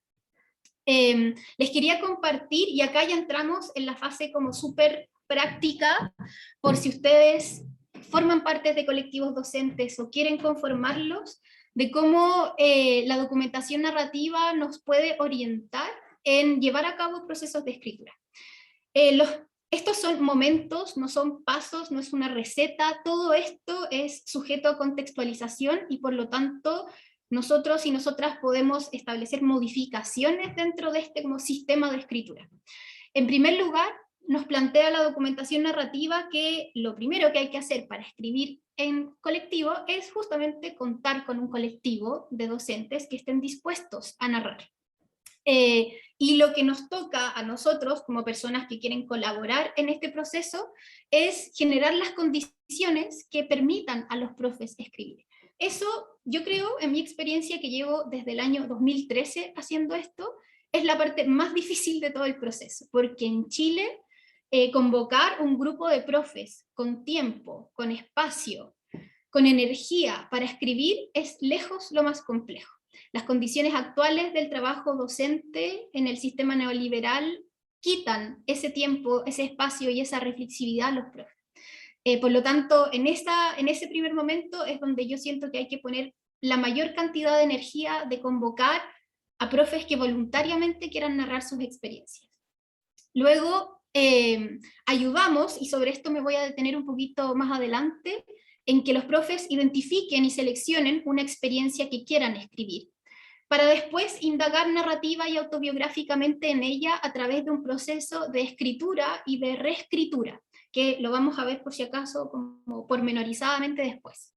Les quería compartir, y acá ya entramos en la fase como súper práctica, por si ustedes forman parte de colectivos docentes o quieren conformarlos, de cómo la documentación narrativa nos puede orientar en llevar a cabo procesos de escritura. Estos son momentos, no son pasos, no es una receta, todo esto es sujeto a contextualización y por lo tanto nosotros y nosotras podemos establecer modificaciones dentro de este como sistema de escritura. En primer lugar, nos plantea la documentación narrativa que lo primero que hay que hacer para escribir en colectivo es justamente contar con un colectivo de docentes que estén dispuestos a narrar. Y lo que nos toca a nosotros, como personas que quieren colaborar en este proceso, es generar las condiciones que permitan a los profes escribir. Eso, yo creo, en mi experiencia que llevo desde el año 2013 haciendo esto, es la parte más difícil de todo el proceso, porque en Chile convocar un grupo de profes con tiempo, con espacio, con energía para escribir es lejos lo más complejo. Las condiciones actuales del trabajo docente en el sistema neoliberal quitan ese tiempo, ese espacio y esa reflexividad a los profes. Por lo tanto, en ese primer momento es donde yo siento que hay que poner la mayor cantidad de energía de convocar a profes que voluntariamente quieran narrar sus experiencias. Luego, ayudamos, y sobre esto me voy a detener un poquito más adelante, en que los profes identifiquen y seleccionen una experiencia que quieran escribir, para después indagar narrativa y autobiográficamente en ella a través de un proceso de escritura y de reescritura, que lo vamos a ver por si acaso como pormenorizadamente después.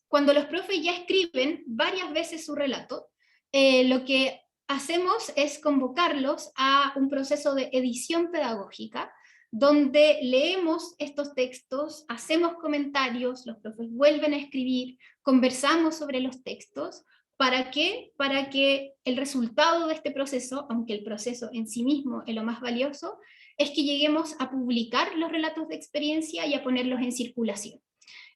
Cuando los profes ya escriben varias veces su relato, lo que hacemos es convocarlos a un proceso de edición pedagógica, donde leemos estos textos, hacemos comentarios, los profes vuelven a escribir, conversamos sobre los textos. ¿Para qué? Para que el resultado de este proceso, aunque el proceso en sí mismo es lo más valioso, es que lleguemos a publicar los relatos de experiencia y a ponerlos en circulación.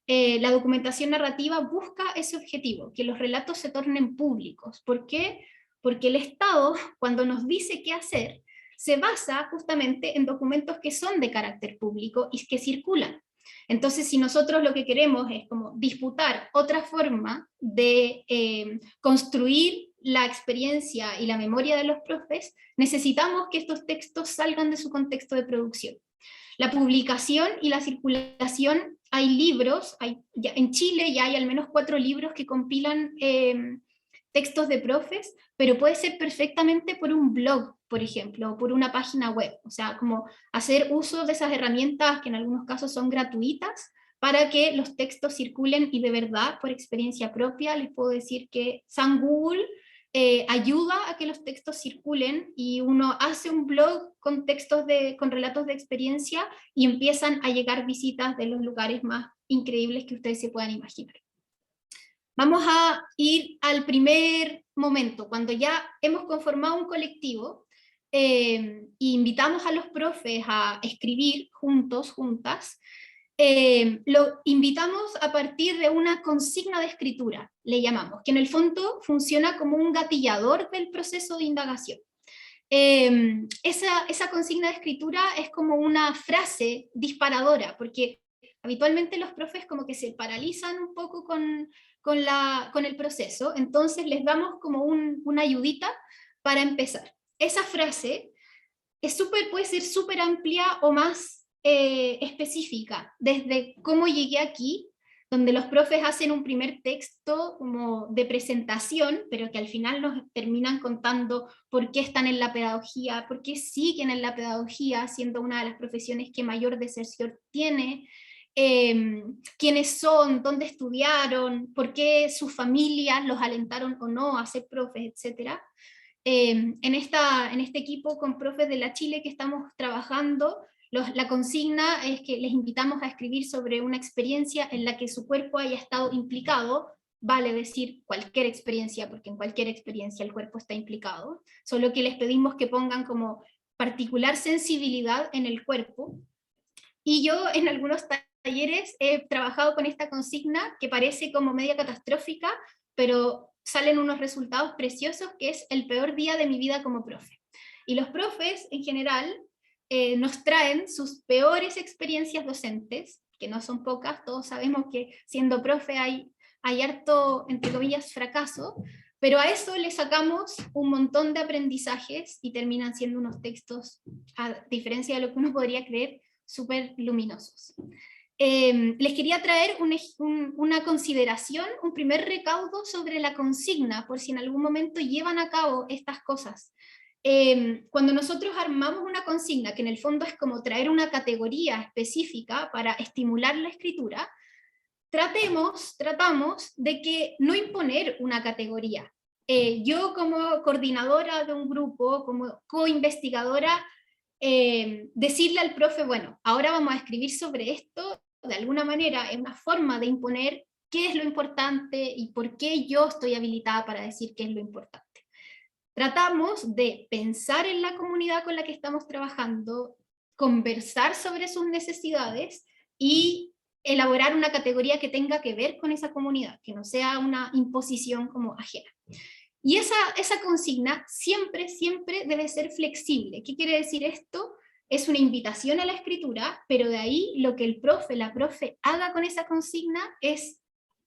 La documentación narrativa busca ese objetivo, que los relatos se tornen públicos. ¿Por qué? Porque el Estado, cuando nos dice qué hacer, se basa justamente en documentos que son de carácter público y que circulan. Entonces, si nosotros lo que queremos es como disputar otra forma de construir la experiencia y la memoria de los profes, necesitamos que estos textos salgan de su contexto de producción. La publicación y la circulación, hay libros, en Chile ya hay al menos 4 libros que compilan textos de profes, pero puede ser perfectamente por un blog, por ejemplo, o por una página web, o sea, como hacer uso de esas herramientas que en algunos casos son gratuitas para que los textos circulen, y de verdad, por experiencia propia, les puedo decir que San Google ayuda a que los textos circulen, y uno hace un blog con con relatos de experiencia y empiezan a llegar visitas de los lugares más increíbles que ustedes se puedan imaginar. Vamos a ir al primer momento, cuando ya hemos conformado un colectivo, e invitamos a los profes a escribir juntos, juntas. Lo invitamos a partir de una consigna de escritura, le llamamos, que en el fondo funciona como un gatillador del proceso de indagación. Esa consigna de escritura es como una frase disparadora, porque habitualmente los profes como que se paralizan un poco con el proceso, entonces les damos como una ayudita para empezar. Esa frase puede ser súper amplia o más específica, desde cómo llegué aquí, donde los profes hacen un primer texto como de presentación, pero que al final nos terminan contando por qué están en la pedagogía, por qué siguen en la pedagogía, siendo una de las profesiones que mayor deserción tiene, quiénes son, dónde estudiaron, por qué sus familias los alentaron o no a ser profes, etc. En este equipo con profes de la Chile que estamos trabajando, la consigna es que les invitamos a escribir sobre una experiencia en la que su cuerpo haya estado implicado, vale decir cualquier experiencia, porque en cualquier experiencia el cuerpo está implicado, solo que les pedimos que pongan como particular sensibilidad en el cuerpo. Y yo en algunos talleres he trabajado con esta consigna que parece como media catastrófica, pero salen unos resultados preciosos, que es el peor día de mi vida como profe. Y los profes en general nos traen sus peores experiencias docentes, que no son pocas, todos sabemos que siendo profe hay harto, entre comillas, fracaso, pero a eso le sacamos un montón de aprendizajes y terminan siendo unos textos, a diferencia de lo que uno podría creer, súper luminosos. Les quería traer una consideración, un primer recaudo sobre la consigna, por si en algún momento llevan a cabo estas cosas. Cuando nosotros armamos una consigna, que en el fondo es como traer una categoría específica para estimular la escritura, tratamos de que no imponer una categoría. Yo como coordinadora de un grupo, como co-investigadora, decirle al profe, bueno, ahora vamos a escribir sobre esto, de alguna manera es una forma de imponer qué es lo importante y por qué yo estoy habilitada para decir qué es lo importante. Tratamos de pensar en la comunidad con la que estamos trabajando, conversar sobre sus necesidades y elaborar una categoría que tenga que ver con esa comunidad, que no sea una imposición como ajena. Y esa consigna siempre debe ser flexible. ¿Qué quiere decir esto? Es una invitación a la escritura, pero de ahí lo que el profe, la profe haga con esa consigna es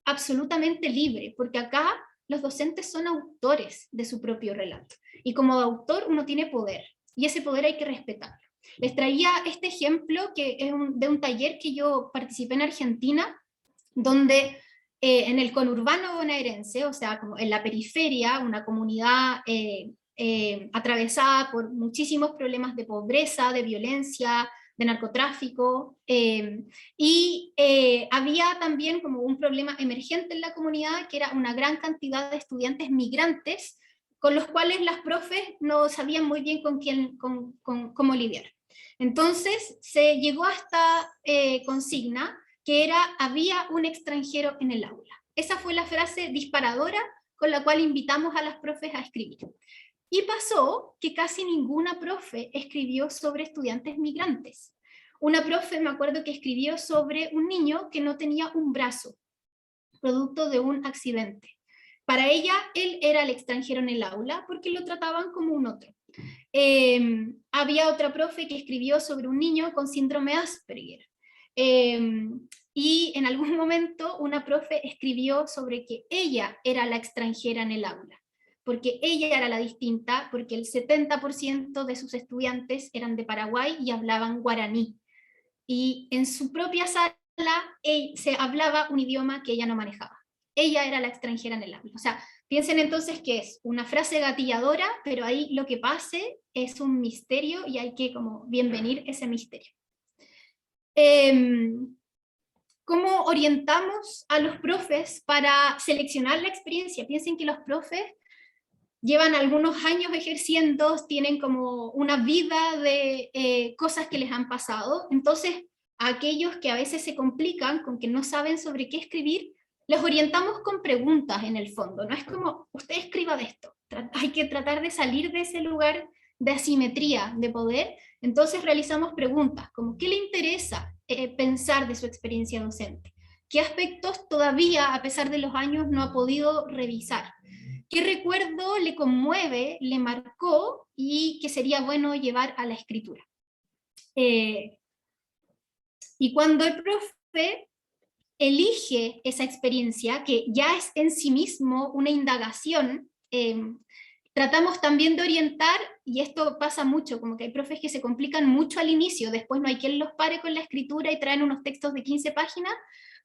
absolutamente libre, porque acá los docentes son autores de su propio relato. Y como autor uno tiene poder, y ese poder hay que respetarlo. Les traía este ejemplo que es de un taller que yo participé en Argentina, donde en el conurbano bonaerense, o sea, como en la periferia, una comunidad atravesada por muchísimos problemas de pobreza, de violencia, de narcotráfico, y había también como un problema emergente en la comunidad, que era una gran cantidad de estudiantes migrantes, con los cuales las profes no sabían muy bien cómo lidiar. Entonces se llegó a esta consigna, que era, había un extranjero en el aula. Esa fue la frase disparadora con la cual invitamos a las profes a escribir. Y pasó que casi ninguna profe escribió sobre estudiantes migrantes. Una profe, me acuerdo que escribió sobre un niño que no tenía un brazo, producto de un accidente. Para ella, él era el extranjero en el aula porque lo trataban como un otro. Había otra profe que escribió sobre un niño con síndrome Asperger. Y en algún momento una profe escribió sobre que ella era la extranjera en el aula, porque ella era la distinta, porque el 70% de sus estudiantes eran de Paraguay y hablaban guaraní. Y en su propia sala se hablaba un idioma que ella no manejaba. Ella era la extranjera en el aula. O sea, piensen entonces que es una frase gatilladora, pero ahí lo que pase es un misterio y hay que como bienvenir ese misterio. ¿Cómo orientamos a los profes para seleccionar la experiencia? Piensen que los profes llevan algunos años ejerciendo, tienen como una vida de cosas que les han pasado, entonces a aquellos que a veces se complican con que no saben sobre qué escribir, les orientamos con preguntas en el fondo, no es como, usted escriba de esto, hay que tratar de salir de ese lugar de asimetría de poder, entonces realizamos preguntas como, ¿qué le interesa pensar de su experiencia docente? ¿Qué aspectos todavía, a pesar de los años, no ha podido revisar? ¿Qué recuerdo le conmueve, le marcó y que sería bueno llevar a la escritura? Y cuando el profe elige esa experiencia, que ya es en sí mismo una indagación, tratamos también de orientar, y esto pasa mucho, como que hay profes que se complican mucho al inicio, después no hay quien los pare con la escritura y traen unos textos de 15 páginas,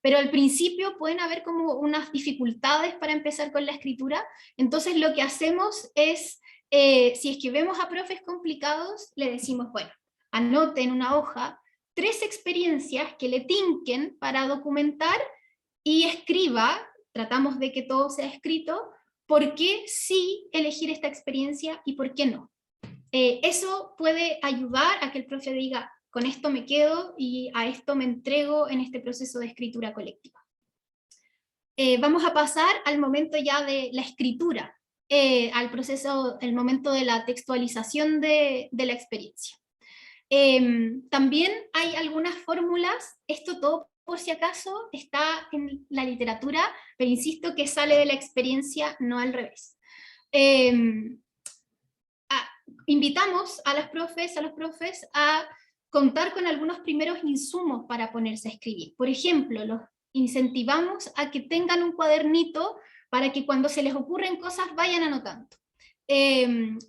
pero al principio pueden haber como unas dificultades para empezar con la escritura, entonces lo que hacemos es, si es que vemos a profes complicados, le decimos, bueno, anote en una hoja 3 experiencias que le tinquen para documentar y escriba, tratamos de que todo sea escrito, por qué sí elegir esta experiencia y por qué no. Eso puede ayudar a que el profe diga, con esto me quedo y a esto me entrego en este proceso de escritura colectiva. Vamos a pasar al momento ya de la escritura, al proceso, el momento de la textualización de la experiencia. También hay algunas fórmulas, esto todo por si acaso está en la literatura, pero insisto que sale de la experiencia, no al revés. Invitamos a las profes, a los profes a contar con algunos primeros insumos para ponerse a escribir. Por ejemplo, los incentivamos a que tengan un cuadernito para que cuando se les ocurren cosas vayan anotando.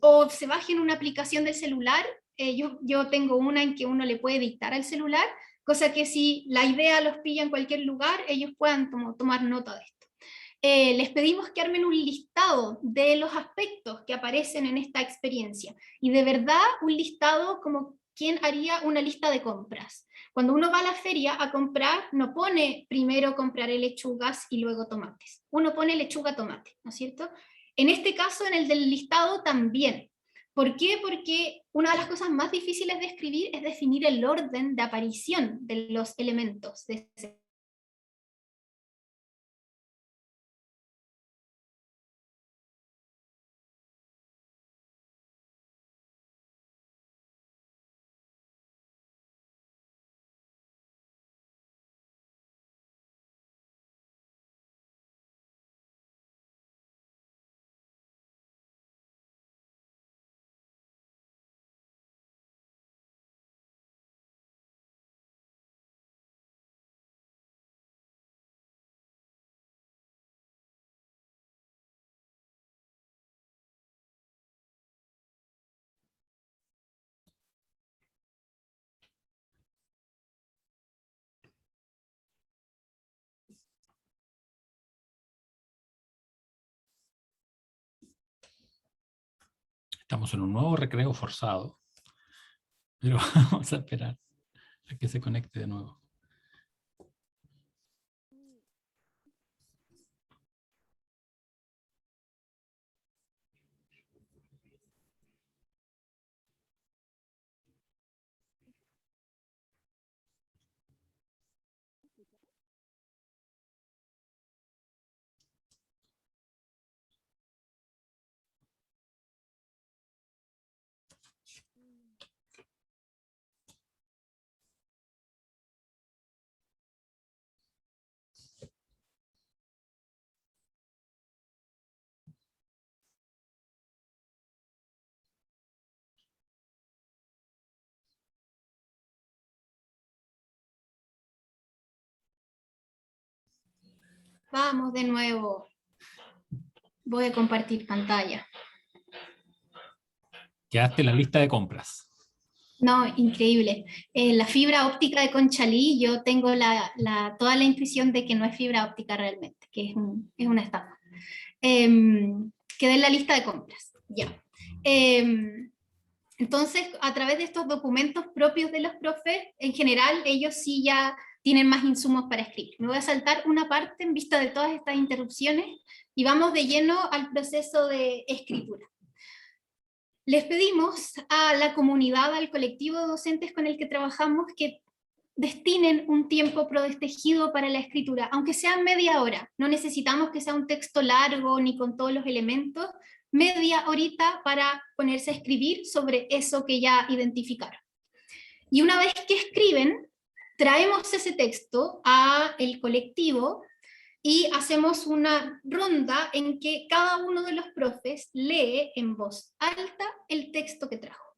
O se bajen una aplicación del celular. Yo tengo una en que uno le puede dictar al celular, cosa que si la idea los pilla en cualquier lugar, ellos puedan tomar nota de esto. Les pedimos que armen un listado de los aspectos que aparecen en esta experiencia, y de verdad un listado como quien haría una lista de compras. Cuando uno va a la feria a comprar, no pone primero compraré lechugas y luego tomates, uno pone lechuga, tomate, ¿no es cierto? En este caso, en el del listado también. ¿Por qué? Porque una de las cosas más difíciles de escribir es definir el orden de aparición de los elementos de ese. Estamos en un nuevo recreo forzado, pero vamos a esperar a que se conecte de nuevo. Vamos de nuevo. Voy a compartir pantalla. Quedaste en la lista de compras. No, increíble. La fibra óptica de Conchalí, yo tengo toda la intuición de que no es fibra óptica realmente, que es una estafa. Quedé en la lista de compras, ya. Entonces, a través de estos documentos propios de los profes, en general, ellos sí ya tienen más insumos para escribir. Me voy a saltar una parte en vista de todas estas interrupciones y vamos de lleno al proceso de escritura. Les pedimos a la comunidad, al colectivo de docentes con el que trabajamos, que destinen un tiempo protegido para la escritura, aunque sea media hora. No necesitamos que sea un texto largo ni con todos los elementos, media horita para ponerse a escribir sobre eso que ya identificaron. Y una vez que escriben, traemos ese texto al colectivo y hacemos una ronda en que cada uno de los profes lee en voz alta el texto que trajo.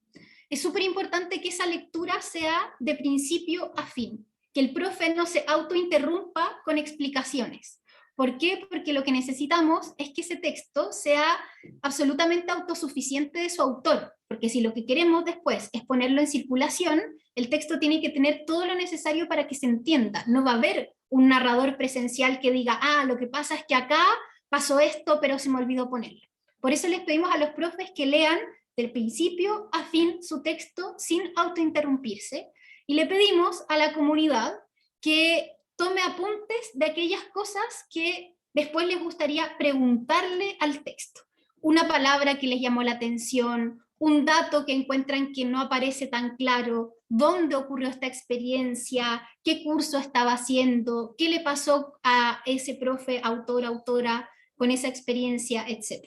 Es súper importante que esa lectura sea de principio a fin, que el profe no se autointerrumpa con explicaciones. ¿Por qué? Porque lo que necesitamos es que ese texto sea absolutamente autosuficiente de su autor, porque si lo que queremos después es ponerlo en circulación, el texto tiene que tener todo lo necesario para que se entienda. No va a haber un narrador presencial que diga, lo que pasa es que acá pasó esto, pero se me olvidó ponerlo. Por eso les pedimos a los profes que lean del principio a fin su texto sin autointerrumpirse, y le pedimos a la comunidad que tome apuntes de aquellas cosas que después les gustaría preguntarle al texto. Una palabra que les llamó la atención, un dato que encuentran que no aparece tan claro, dónde ocurrió esta experiencia, qué curso estaba haciendo, qué le pasó a ese profe, autor, autora, con esa experiencia, etc.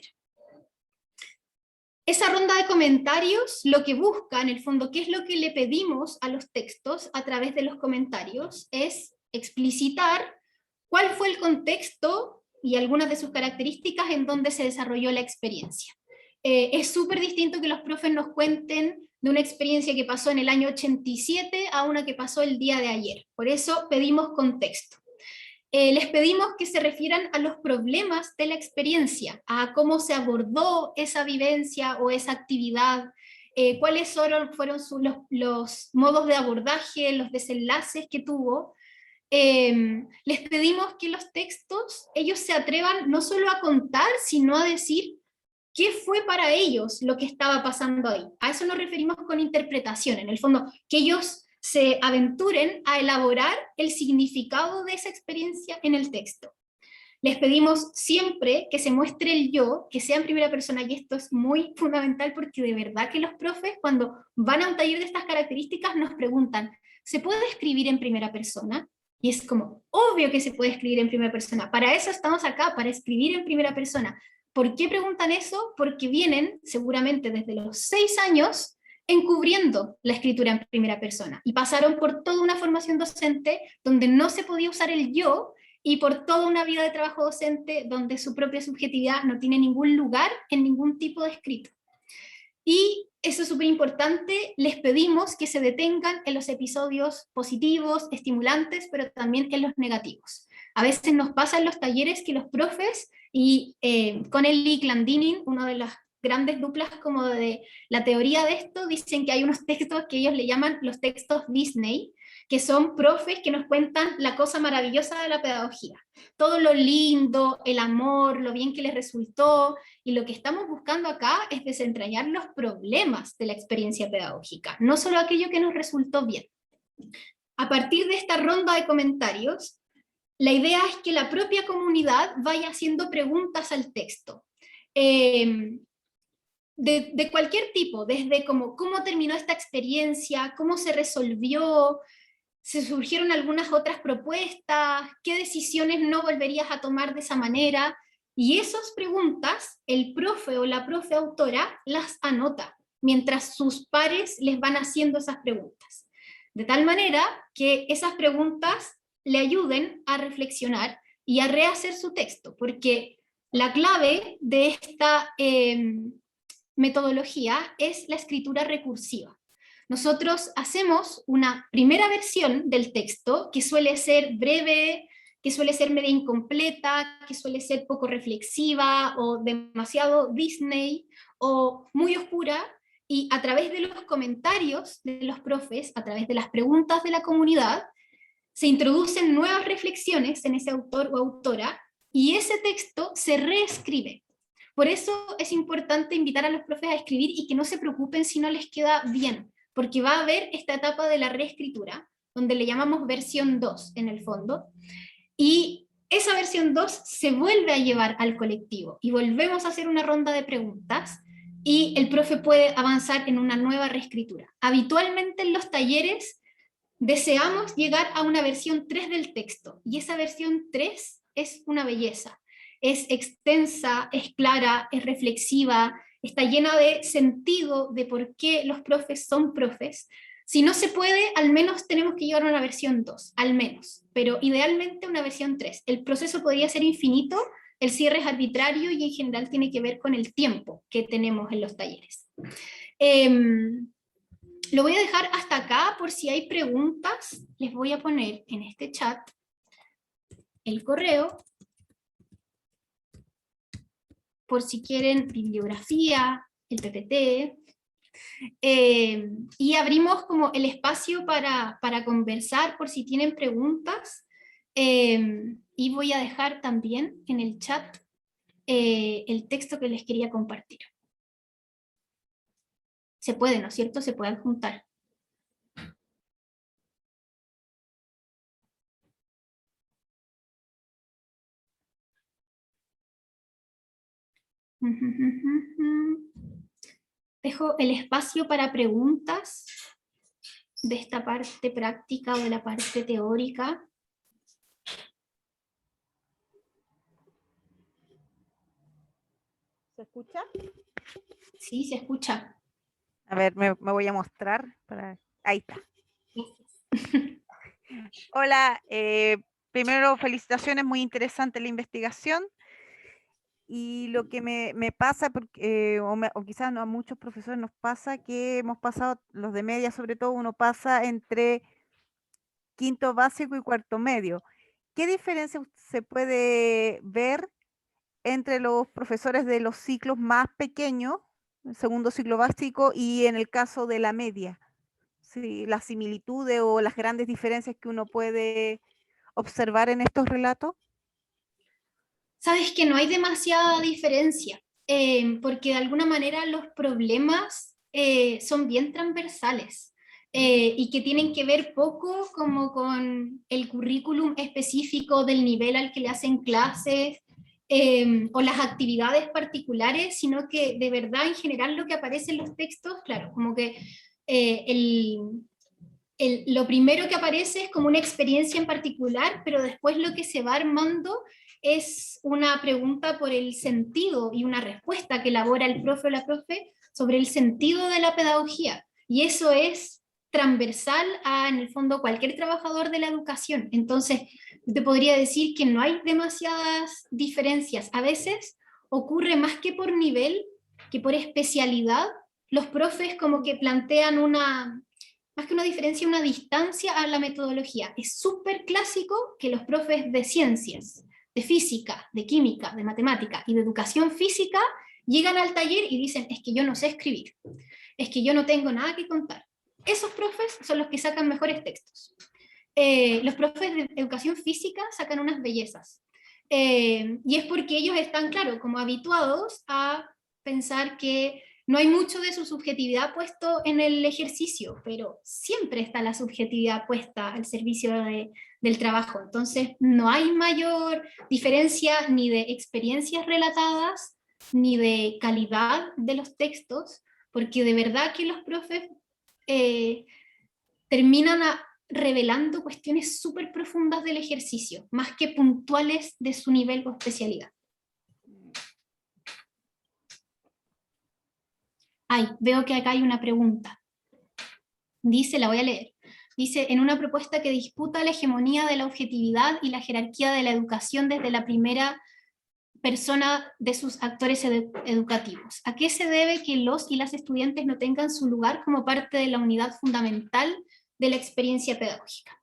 Esa ronda de comentarios lo que busca, en el fondo, qué es lo que le pedimos a los textos a través de los comentarios, es explicitar cuál fue el contexto y algunas de sus características en donde se desarrolló la experiencia. Es súper distinto que los profes nos cuenten de una experiencia que pasó en el año 87 a una que pasó el día de ayer. Por eso pedimos contexto. Les pedimos que se refieran a los problemas de la experiencia, a cómo se abordó esa vivencia o esa actividad, cuáles fueron los modos de abordaje, los desenlaces que tuvo. Les pedimos que los textos, ellos se atrevan no solo a contar, sino a decir qué fue para ellos lo que estaba pasando ahí. A eso nos referimos con interpretación, en el fondo, que ellos se aventuren a elaborar el significado de esa experiencia en el texto. Les pedimos siempre que se muestre el yo, que sea en primera persona, y esto es muy fundamental porque de verdad que los profes, cuando van a un taller de estas características, nos preguntan, ¿se puede escribir en primera persona? Y es como, obvio que se puede escribir en primera persona, para eso estamos acá, para escribir en primera persona. ¿Por qué preguntan eso? Porque vienen seguramente desde los 6 años encubriendo la escritura en primera persona y pasaron por toda una formación docente donde no se podía usar el yo y por toda una vida de trabajo docente donde su propia subjetividad no tiene ningún lugar en ningún tipo de escrito. Y eso es súper importante, les pedimos que se detengan en los episodios positivos, estimulantes, pero también en los negativos. A veces nos pasa en los talleres que los profes, y Connelly y Clandinin, una de las grandes duplas como de la teoría de esto, dicen que hay unos textos que ellos le llaman los textos Disney, que son profes que nos cuentan la cosa maravillosa de la pedagogía. Todo lo lindo, el amor, lo bien que les resultó, y lo que estamos buscando acá es desentrañar los problemas de la experiencia pedagógica, no solo aquello que nos resultó bien. A partir de esta ronda de comentarios, la idea es que la propia comunidad vaya haciendo preguntas al texto. De cualquier tipo, desde cómo terminó esta experiencia, cómo se resolvió, se surgieron algunas otras propuestas, qué decisiones no volverías a tomar de esa manera, y esas preguntas el profe o la profe autora las anota, mientras sus pares les van haciendo esas preguntas. De tal manera que esas preguntas le ayuden a reflexionar y a rehacer su texto, porque la clave de esta metodología es la escritura recursiva. Nosotros hacemos una primera versión del texto que suele ser breve, que suele ser media incompleta, que suele ser poco reflexiva o demasiado Disney o muy oscura, y a través de los comentarios de los profes, a través de las preguntas de la comunidad, se introducen nuevas reflexiones en ese autor o autora y ese texto se reescribe. Por eso es importante invitar a los profes a escribir y que no se preocupen si no les queda bien, porque va a haber esta etapa de la reescritura, donde le llamamos versión 2 en el fondo, y esa versión 2 se vuelve a llevar al colectivo, y volvemos a hacer una ronda de preguntas, y el profe puede avanzar en una nueva reescritura. Habitualmente en los talleres deseamos llegar a una versión 3 del texto, y esa versión 3 es una belleza. Es extensa, es clara, es reflexiva, está llena de sentido de por qué los profes son profes. Si no se puede, al menos tenemos que llegar a una versión 2, al menos, pero idealmente una versión 3. El proceso podría ser infinito, el cierre es arbitrario y en general tiene que ver con el tiempo que tenemos en los talleres. Lo voy a dejar hasta acá por si hay preguntas. Les voy a poner en este chat el correo por si quieren bibliografía, el PPT, y abrimos como el espacio para conversar por si tienen preguntas, y voy a dejar también en el chat el texto que les quería compartir. Se puede, ¿no es cierto? Se puede adjuntar. Dejo el espacio para preguntas de esta parte práctica o de la parte teórica. ¿Se escucha? Sí, se escucha. A ver, me voy a mostrar. Ahí está. Hola, primero felicitaciones, muy interesante la investigación. Y lo que me pasa, porque, o quizás no, a muchos profesores nos pasa que hemos pasado, los de media sobre todo, uno pasa entre quinto básico y cuarto medio. ¿Qué diferencia se puede ver entre los profesores de los ciclos más pequeños, el segundo ciclo básico, y en el caso de la media? Sí, las similitudes o las grandes diferencias que uno puede observar en estos relatos. Sabes que no hay demasiada diferencia, porque de alguna manera los problemas son bien transversales, y que tienen que ver poco como con el currículum específico del nivel al que le hacen clases, o las actividades particulares, sino que de verdad en general lo que aparece en los textos, claro, como que lo primero que aparece es como una experiencia en particular, pero después lo que se va armando es una pregunta por el sentido y una respuesta que elabora el profe o la profe sobre el sentido de la pedagogía. Y eso es transversal a, en el fondo, cualquier trabajador de la educación. Entonces, te podría decir que no hay demasiadas diferencias. A veces ocurre más que por nivel, que por especialidad. Los profes como que plantean más que una diferencia, una distancia a la metodología. Es súper clásico que los profes de ciencias, de física, de química, de matemática y de educación física llegan al taller y dicen, es que yo no sé escribir, es que yo no tengo nada que contar. Esos profes son los que sacan mejores textos. Los profes de educación física sacan unas bellezas. Y es porque ellos están, claro, como habituados a pensar que no hay mucho de su subjetividad puesto en el ejercicio, pero siempre está la subjetividad puesta al servicio del trabajo. Entonces, no hay mayor diferencia ni de experiencias relatadas, ni de calidad de los textos, porque de verdad que los profes terminan revelando cuestiones súper profundas del ejercicio, más que puntuales de su nivel o especialidad. Ay, veo que acá hay una pregunta. Dice, la voy a leer. Dice, en una propuesta que disputa la hegemonía de la objetividad y la jerarquía de la educación desde la primera persona de sus actores educativos. ¿A qué se debe que los y las estudiantes no tengan su lugar como parte de la unidad fundamental de la experiencia pedagógica?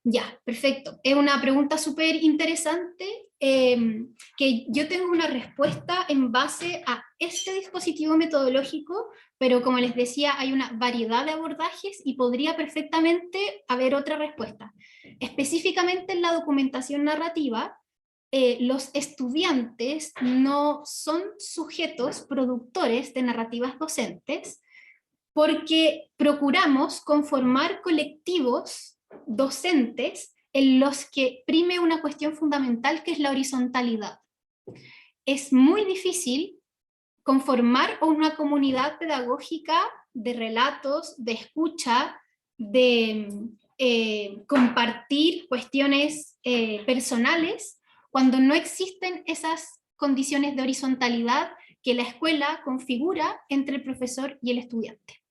Ya, perfecto. Es una pregunta súper interesante, que yo tengo una respuesta en base a este dispositivo metodológico, pero como les decía, hay una variedad de abordajes y podría perfectamente haber otra respuesta. Específicamente en la documentación narrativa, los estudiantes no son sujetos productores de narrativas docentes, porque procuramos conformar colectivos docentes en los que prime una cuestión fundamental que es la horizontalidad. Es muy difícil conformar una comunidad pedagógica de relatos, de escucha, de compartir cuestiones personales, cuando no existen esas condiciones de horizontalidad que la escuela configura entre el profesor y el estudiante.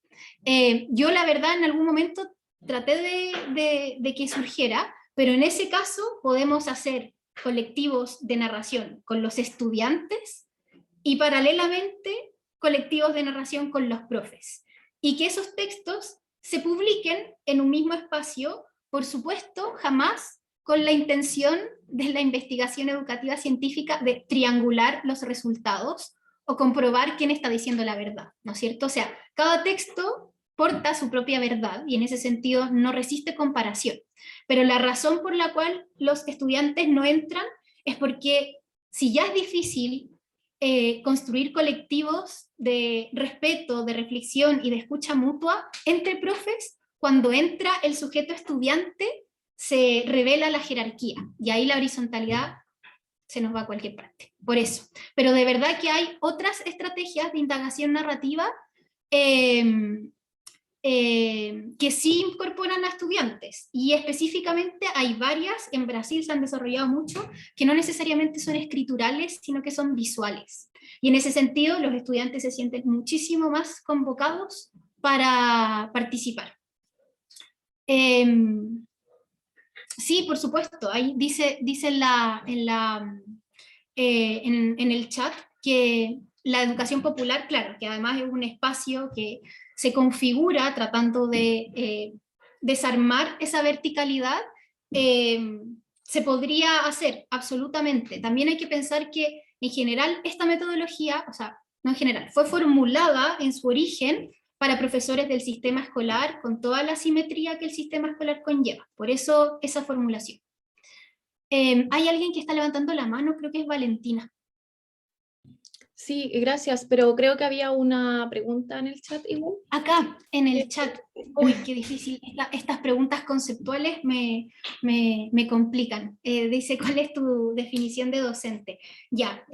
Yo la verdad en algún momento traté de que surgiera, pero en ese caso podemos hacer colectivos de narración con los estudiantes y paralelamente colectivos de narración con los profes. Y que esos textos se publiquen en un mismo espacio, por supuesto, jamás con la intención de la investigación educativa científica de triangular los resultados o comprobar quién está diciendo la verdad, ¿no es cierto? O sea, cada texto porta su propia verdad y en ese sentido no resiste comparación. Pero la razón por la cual los estudiantes no entran es porque si ya es difícil construir colectivos de respeto, de reflexión y de escucha mutua entre profes, cuando entra el sujeto estudiante se revela la jerarquía y ahí la horizontalidad se nos va a cualquier parte, por eso. Pero de verdad que hay otras estrategias de indagación narrativa que sí incorporan a estudiantes, y específicamente hay varias, en Brasil se han desarrollado mucho, que no necesariamente son escriturales, sino que son visuales. Y en ese sentido, los estudiantes se sienten muchísimo más convocados para participar. Sí, por supuesto, ahí dice en el chat que la educación popular, claro, que además es un espacio que se configura tratando de desarmar esa verticalidad, se podría hacer absolutamente. También hay que pensar que en general esta metodología, o sea, no en general, fue formulada en su origen para profesores del sistema escolar con toda la simetría que el sistema escolar conlleva. Por eso esa formulación. Hay alguien que está levantando la mano, creo que es Valentina. Sí, gracias, pero creo que había una pregunta en el chat igual. Acá, en el chat. Uy, qué difícil. Estas preguntas conceptuales me complican. Dice, ¿cuál es tu definición de docente? Ya,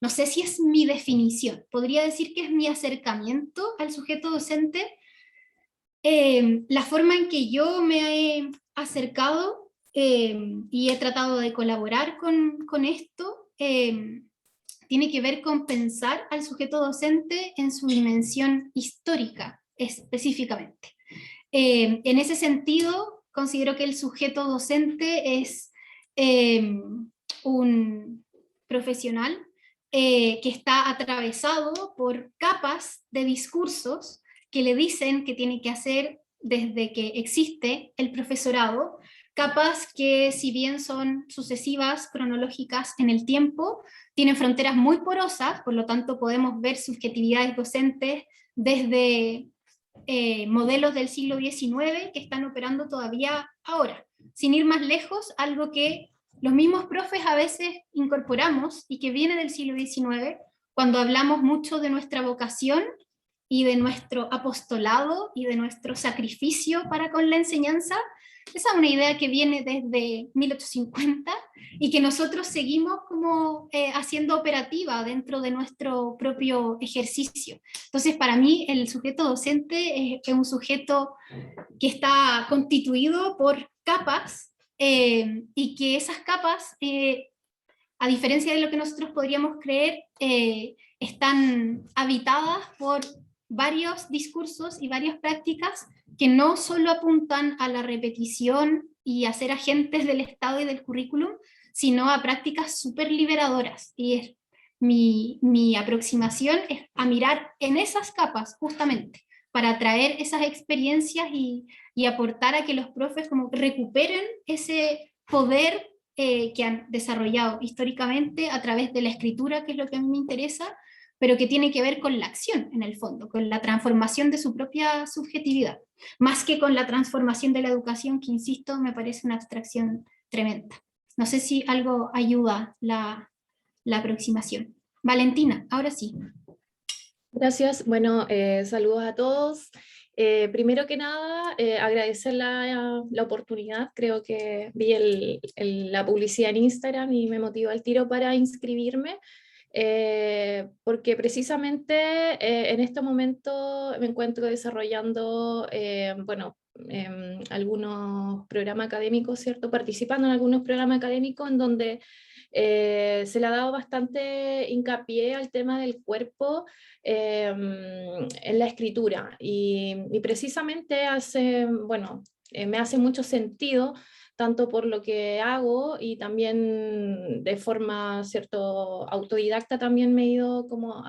no sé si es mi definición. Podría decir que es mi acercamiento al sujeto docente. La forma en que yo me he acercado y he tratado de colaborar con esto tiene que ver con pensar al sujeto docente en su dimensión histórica, específicamente. En ese sentido, considero que el sujeto docente es un profesional que está atravesado por capas de discursos que le dicen que tiene que hacer desde que existe el profesorado, capas que si bien son sucesivas, cronológicas en el tiempo, tienen fronteras muy porosas, por lo tanto podemos ver subjetividades docentes desde modelos del siglo XIX que están operando todavía ahora. Sin ir más lejos, algo que los mismos profes a veces incorporamos y que viene del siglo XIX, cuando hablamos mucho de nuestra vocación y de nuestro apostolado y de nuestro sacrificio para con la enseñanza. Esa es una idea que viene desde 1850 y que nosotros seguimos como haciendo operativa dentro de nuestro propio ejercicio. Entonces, para mí, el sujeto docente es un sujeto que está constituido por capas y que esas capas, a diferencia de lo que nosotros podríamos creer, están habitadas por varios discursos y varias prácticas que no solo apuntan a la repetición y a ser agentes del Estado y del currículum, sino a prácticas súper liberadoras. Y es, mi aproximación es a mirar en esas capas justamente, para traer esas experiencias y aportar a que los profes como recuperen ese poder que han desarrollado históricamente a través de la escritura, que es lo que a mí me interesa, pero que tiene que ver con la acción, en el fondo, con la transformación de su propia subjetividad, más que con la transformación de la educación, que, insisto, me parece una abstracción tremenda. No sé si algo ayuda la aproximación. Valentina, ahora sí. Gracias. Bueno, saludos a todos. Primero que nada, agradecer la oportunidad. Creo que vi la publicidad en Instagram y me motivó al tiro para inscribirme, porque precisamente en este momento me encuentro desarrollando, algunos programas académicos, ¿cierto? Participando en algunos programas académicos en donde se le ha dado bastante hincapié al tema del cuerpo en la escritura, y precisamente me hace mucho sentido, tanto por lo que hago y también de forma, cierto, autodidacta también me he ido como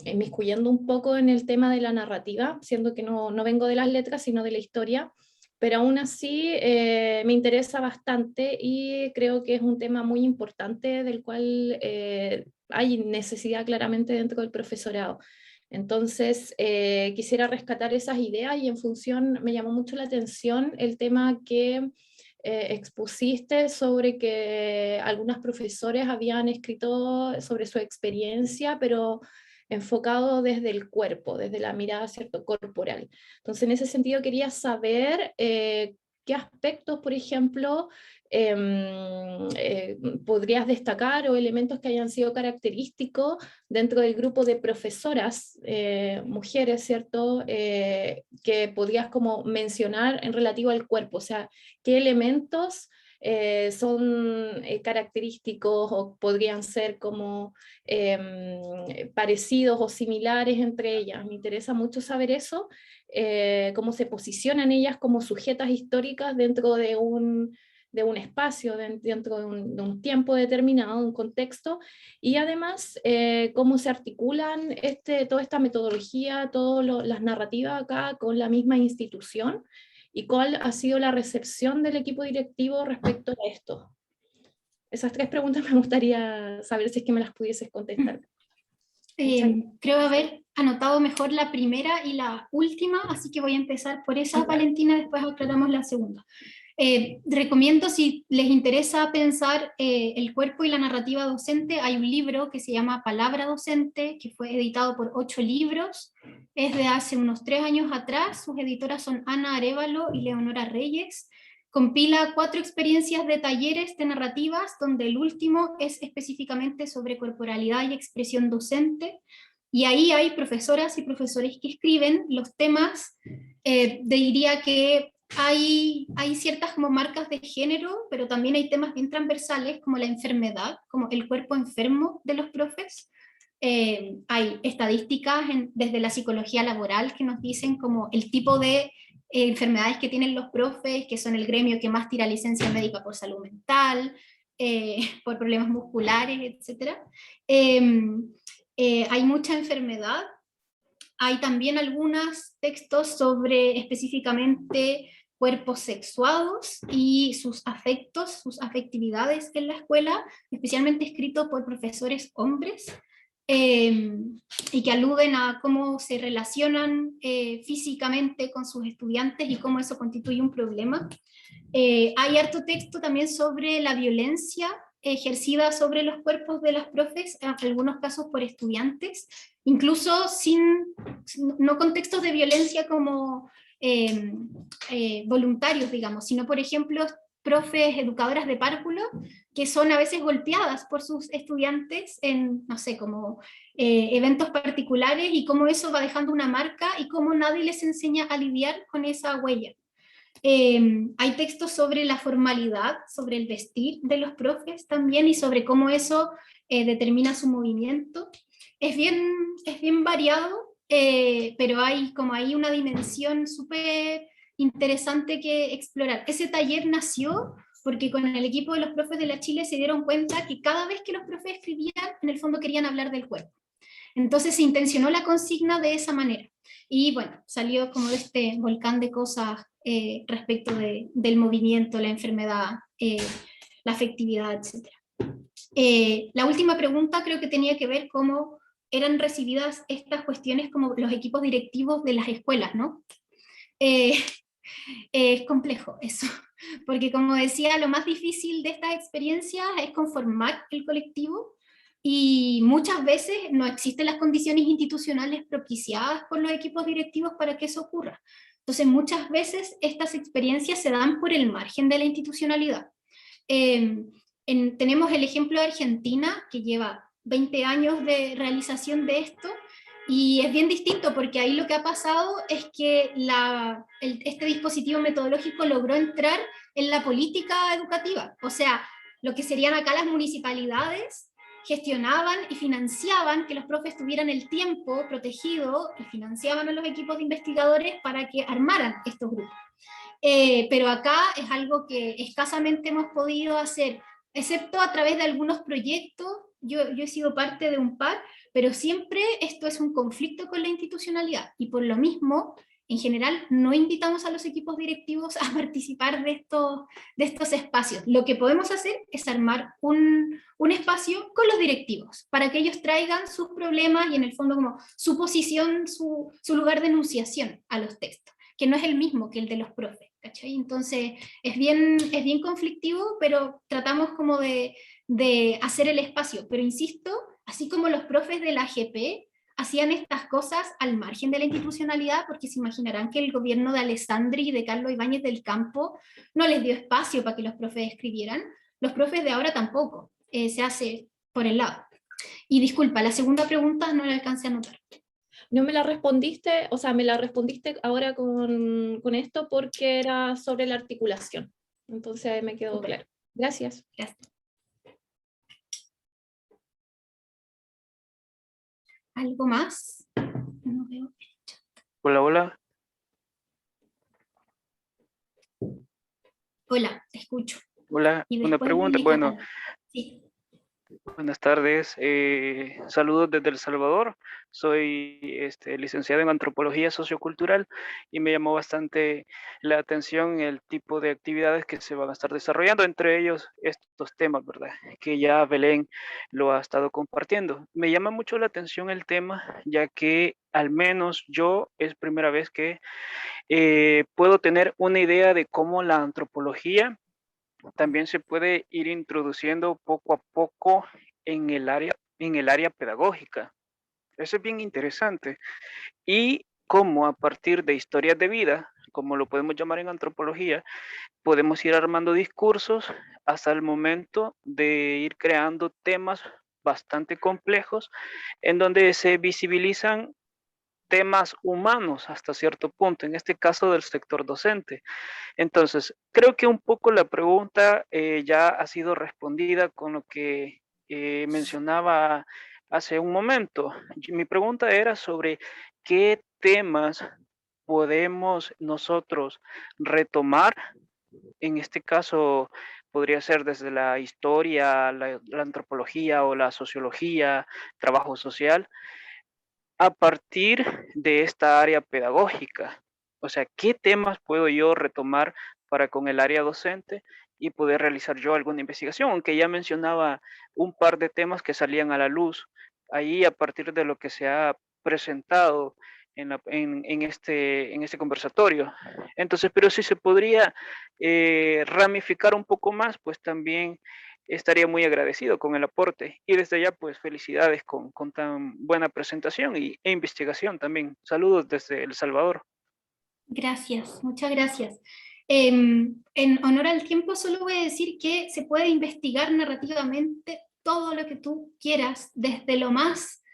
inmiscuyendo un poco en el tema de la narrativa, siendo que no vengo de las letras, sino de la historia, pero aún así me interesa bastante y creo que es un tema muy importante del cual hay necesidad claramente dentro del profesorado. Entonces, quisiera rescatar esas ideas y en función, me llamó mucho la atención el tema que expusiste sobre que algunas profesores habían escrito sobre su experiencia, pero enfocado desde el cuerpo, desde la mirada, ¿cierto?, corporal. Entonces, en ese sentido quería saber qué aspectos, por ejemplo, podrías destacar, o elementos que hayan sido característicos dentro del grupo de profesoras, mujeres, ¿cierto?, que podrías como mencionar en relativo al cuerpo, o sea, qué elementos son característicos o podrían ser como parecidos o similares entre ellas. Me interesa mucho saber eso, cómo se posicionan ellas como sujetas históricas dentro de un espacio, dentro de un tiempo determinado, un contexto, y además cómo se articulan toda esta metodología, todas las narrativas acá con la misma institución, y cuál ha sido la recepción del equipo directivo respecto a esto. Esas 3 preguntas me gustaría saber si es que me las pudieses contestar. Creo haber anotado mejor la primera y la última, así que voy a empezar por esa, Valentina, después aclaramos la segunda. Recomiendo, si les interesa pensar el cuerpo y la narrativa docente, hay un libro que se llama Palabra Docente, que fue editado por 8 libros, es de hace unos 3 años atrás, sus editoras son Ana Arévalo y Leonora Reyes, compila 4 experiencias de talleres de narrativas, donde el último es específicamente sobre corporalidad y expresión docente, y ahí hay profesoras y profesores que escriben los temas, diría que hay ciertas como marcas de género, pero también hay temas bien transversales como la enfermedad, como el cuerpo enfermo de los profes. Hay estadísticas desde la psicología laboral que nos dicen como el tipo de enfermedades que tienen los profes, que son el gremio que más tira licencia médica por salud mental, por problemas musculares, etc. Hay mucha enfermedad. Hay también algunos textos sobre específicamente cuerpos sexuados y sus afectos, sus afectividades en la escuela, especialmente escritos por profesores hombres, y que aluden a cómo se relacionan físicamente con sus estudiantes y cómo eso constituye un problema. Hay harto texto también sobre la violencia ejercida sobre los cuerpos de las profes, en algunos casos por estudiantes, incluso no contextos de violencia como voluntarios, digamos, sino por ejemplo profes educadoras de párvulo que son a veces golpeadas por sus estudiantes en, no sé, como eventos particulares, y cómo eso va dejando una marca y cómo nadie les enseña a lidiar con esa huella. Hay textos sobre la formalidad, sobre el vestir de los profes también, y sobre cómo eso determina su movimiento. Es bien variado, pero hay como ahí una dimensión súper interesante que explorar. Ese taller nació porque con el equipo de los profes de la Chile se dieron cuenta que cada vez que los profes escribían, en el fondo querían hablar del cuerpo. Entonces se intencionó la consigna de esa manera. Y bueno, salió como de este volcán de cosas respecto del movimiento, la enfermedad, la afectividad, etc. La última pregunta creo que tenía que ver cómo eran recibidas estas cuestiones como los equipos directivos de las escuelas, ¿no? Es complejo eso, porque como decía, lo más difícil de estas experiencias es conformar el colectivo, y muchas veces no existen las condiciones institucionales propiciadas por los equipos directivos para que eso ocurra. Entonces, muchas veces estas experiencias se dan por el margen de la institucionalidad. Tenemos el ejemplo de Argentina, que lleva 20 años de realización de esto, y es bien distinto porque ahí lo que ha pasado es que este dispositivo metodológico logró entrar en la política educativa. O sea, lo que serían acá las municipalidades gestionaban y financiaban que los profes tuvieran el tiempo protegido y financiaban a los equipos de investigadores para que armaran estos grupos. Pero acá es algo que escasamente hemos podido hacer, excepto a través de algunos proyectos. Yo he sido parte de un par, pero siempre esto es un conflicto con la institucionalidad, y por lo mismo, en general, no invitamos a los equipos directivos a participar de estos espacios. Lo que podemos hacer es armar un espacio con los directivos, para que ellos traigan sus problemas y en el fondo como su posición, su lugar de enunciación a los textos, que no es el mismo que el de los profes, ¿cachai? Entonces es bien conflictivo, pero tratamos como de hacer el espacio, pero insisto, así como los profes de la AGP hacían estas cosas al margen de la institucionalidad, porque se imaginarán que el gobierno de Alessandri y de Carlos Ibáñez del Campo no les dio espacio para que los profes escribieran, los profes de ahora tampoco, se hace por el lado. Y disculpa, la segunda pregunta no la alcancé a anotar. No me la respondiste, o sea, me la respondiste ahora con esto porque era sobre la articulación. Entonces me quedó claro. Gracias. Gracias. ¿Algo más? No veo. Hola, hola. Hola, te escucho. Hola, Y una después pregunta. viene Bueno, Catalá. Sí. buenas tardes. Saludos desde El Salvador. Soy licenciado en Antropología Sociocultural y me llamó bastante la atención el tipo de actividades que se van a estar desarrollando, entre ellos estos temas, ¿verdad? Que ya Belén lo ha estado compartiendo. Me llama mucho la atención el tema, ya que al menos yo es primera vez que puedo tener una idea de cómo la antropología también se puede ir introduciendo poco a poco en el área pedagógica. Eso es bien interesante. Y cómo a partir de historias de vida, como lo podemos llamar en antropología, podemos ir armando discursos hasta el momento de ir creando temas bastante complejos en donde se visibilizan temas humanos hasta cierto punto, en este caso del sector docente. Entonces, creo que un poco la pregunta ya ha sido respondida con lo que mencionaba hace un momento. Mi pregunta era sobre qué temas podemos nosotros retomar. En este caso, podría ser desde la historia, la antropología o la sociología, trabajo social, a partir de esta área pedagógica. O sea, ¿qué temas puedo yo retomar para con el área docente y poder realizar yo alguna investigación? Aunque ya mencionaba un par de temas que salían a la luz ahí a partir de lo que se ha presentado en este conversatorio. Entonces, pero si se podría ramificar un poco más, pues también estaría muy agradecido con el aporte. Y desde ya, pues felicidades con tan buena presentación e investigación también. Saludos desde El Salvador. Gracias, muchas gracias. En honor al tiempo, solo voy a decir que se puede investigar narrativamente todo lo que tú quieras, desde lo más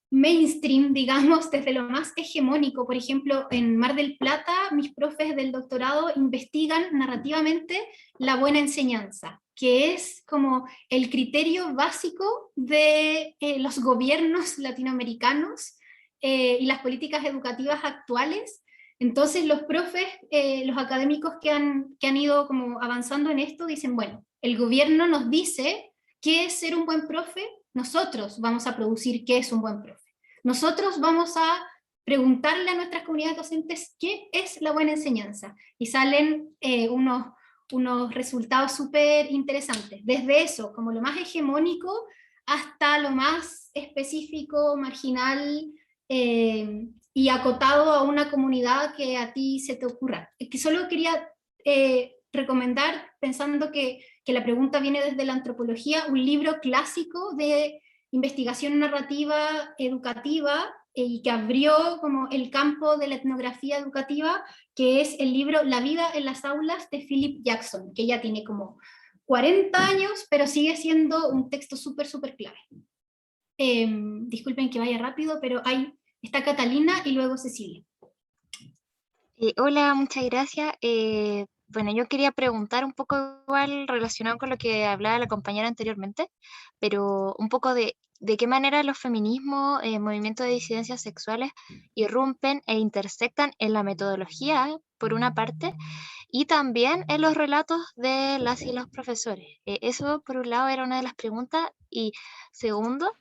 mainstream, digamos, desde lo más hegemónico. Por ejemplo, en Mar del Plata, mis profes del doctorado investigan narrativamente la buena enseñanza, que es como el criterio básico de los gobiernos latinoamericanos y las políticas educativas actuales. Entonces los profes, los académicos que han ido como avanzando en esto, dicen, bueno, el gobierno nos dice qué es ser un buen profe, nosotros vamos a producir qué es un buen profe. Nosotros vamos a preguntarle a nuestras comunidades docentes qué es la buena enseñanza, y salen unos resultados súper interesantes, desde eso, como lo más hegemónico, hasta lo más específico, marginal, y acotado a una comunidad que a ti se te ocurra. Es que solo quería recomendar, pensando que la pregunta viene desde la antropología, un libro clásico de investigación narrativa educativa y que abrió como el campo de la etnografía educativa, que es el libro La vida en las aulas de Philip Jackson, que ya tiene como 40 años, pero sigue siendo un texto súper, súper clave. Disculpen que vaya rápido, pero ahí está Catalina y luego Cecilia. Hola, muchas gracias. Bueno, yo quería preguntar un poco igual relacionado con lo que hablaba la compañera anteriormente, pero un poco de qué manera los feminismos, movimientos de disidencias sexuales irrumpen e intersectan en la metodología, por una parte, y también en los relatos de las y los profesores. Eso, por un lado, era una de las preguntas. Y segundo,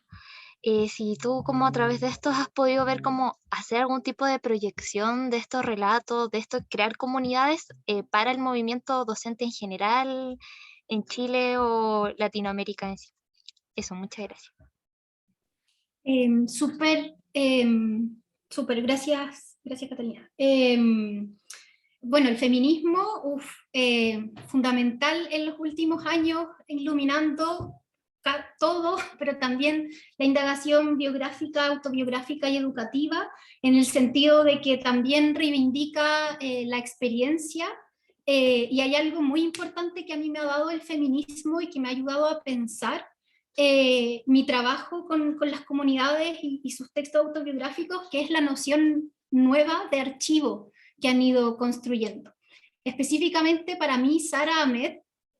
si tú como a través de estos has podido ver cómo hacer algún tipo de proyección de estos relatos, de esto, crear comunidades para el movimiento docente en general en Chile o Latinoamérica en sí. Eso, muchas gracias. Súper, gracias Catalina. Bueno, el feminismo, fundamental en los últimos años, iluminando todo, pero también la indagación biográfica, autobiográfica y educativa, en el sentido de que también reivindica la experiencia, y hay algo muy importante que a mí me ha dado el feminismo y que me ha ayudado a pensar mi trabajo con las comunidades y sus textos autobiográficos, que es la noción nueva de archivo que han ido construyendo. Específicamente para mí, Sara Ahmed,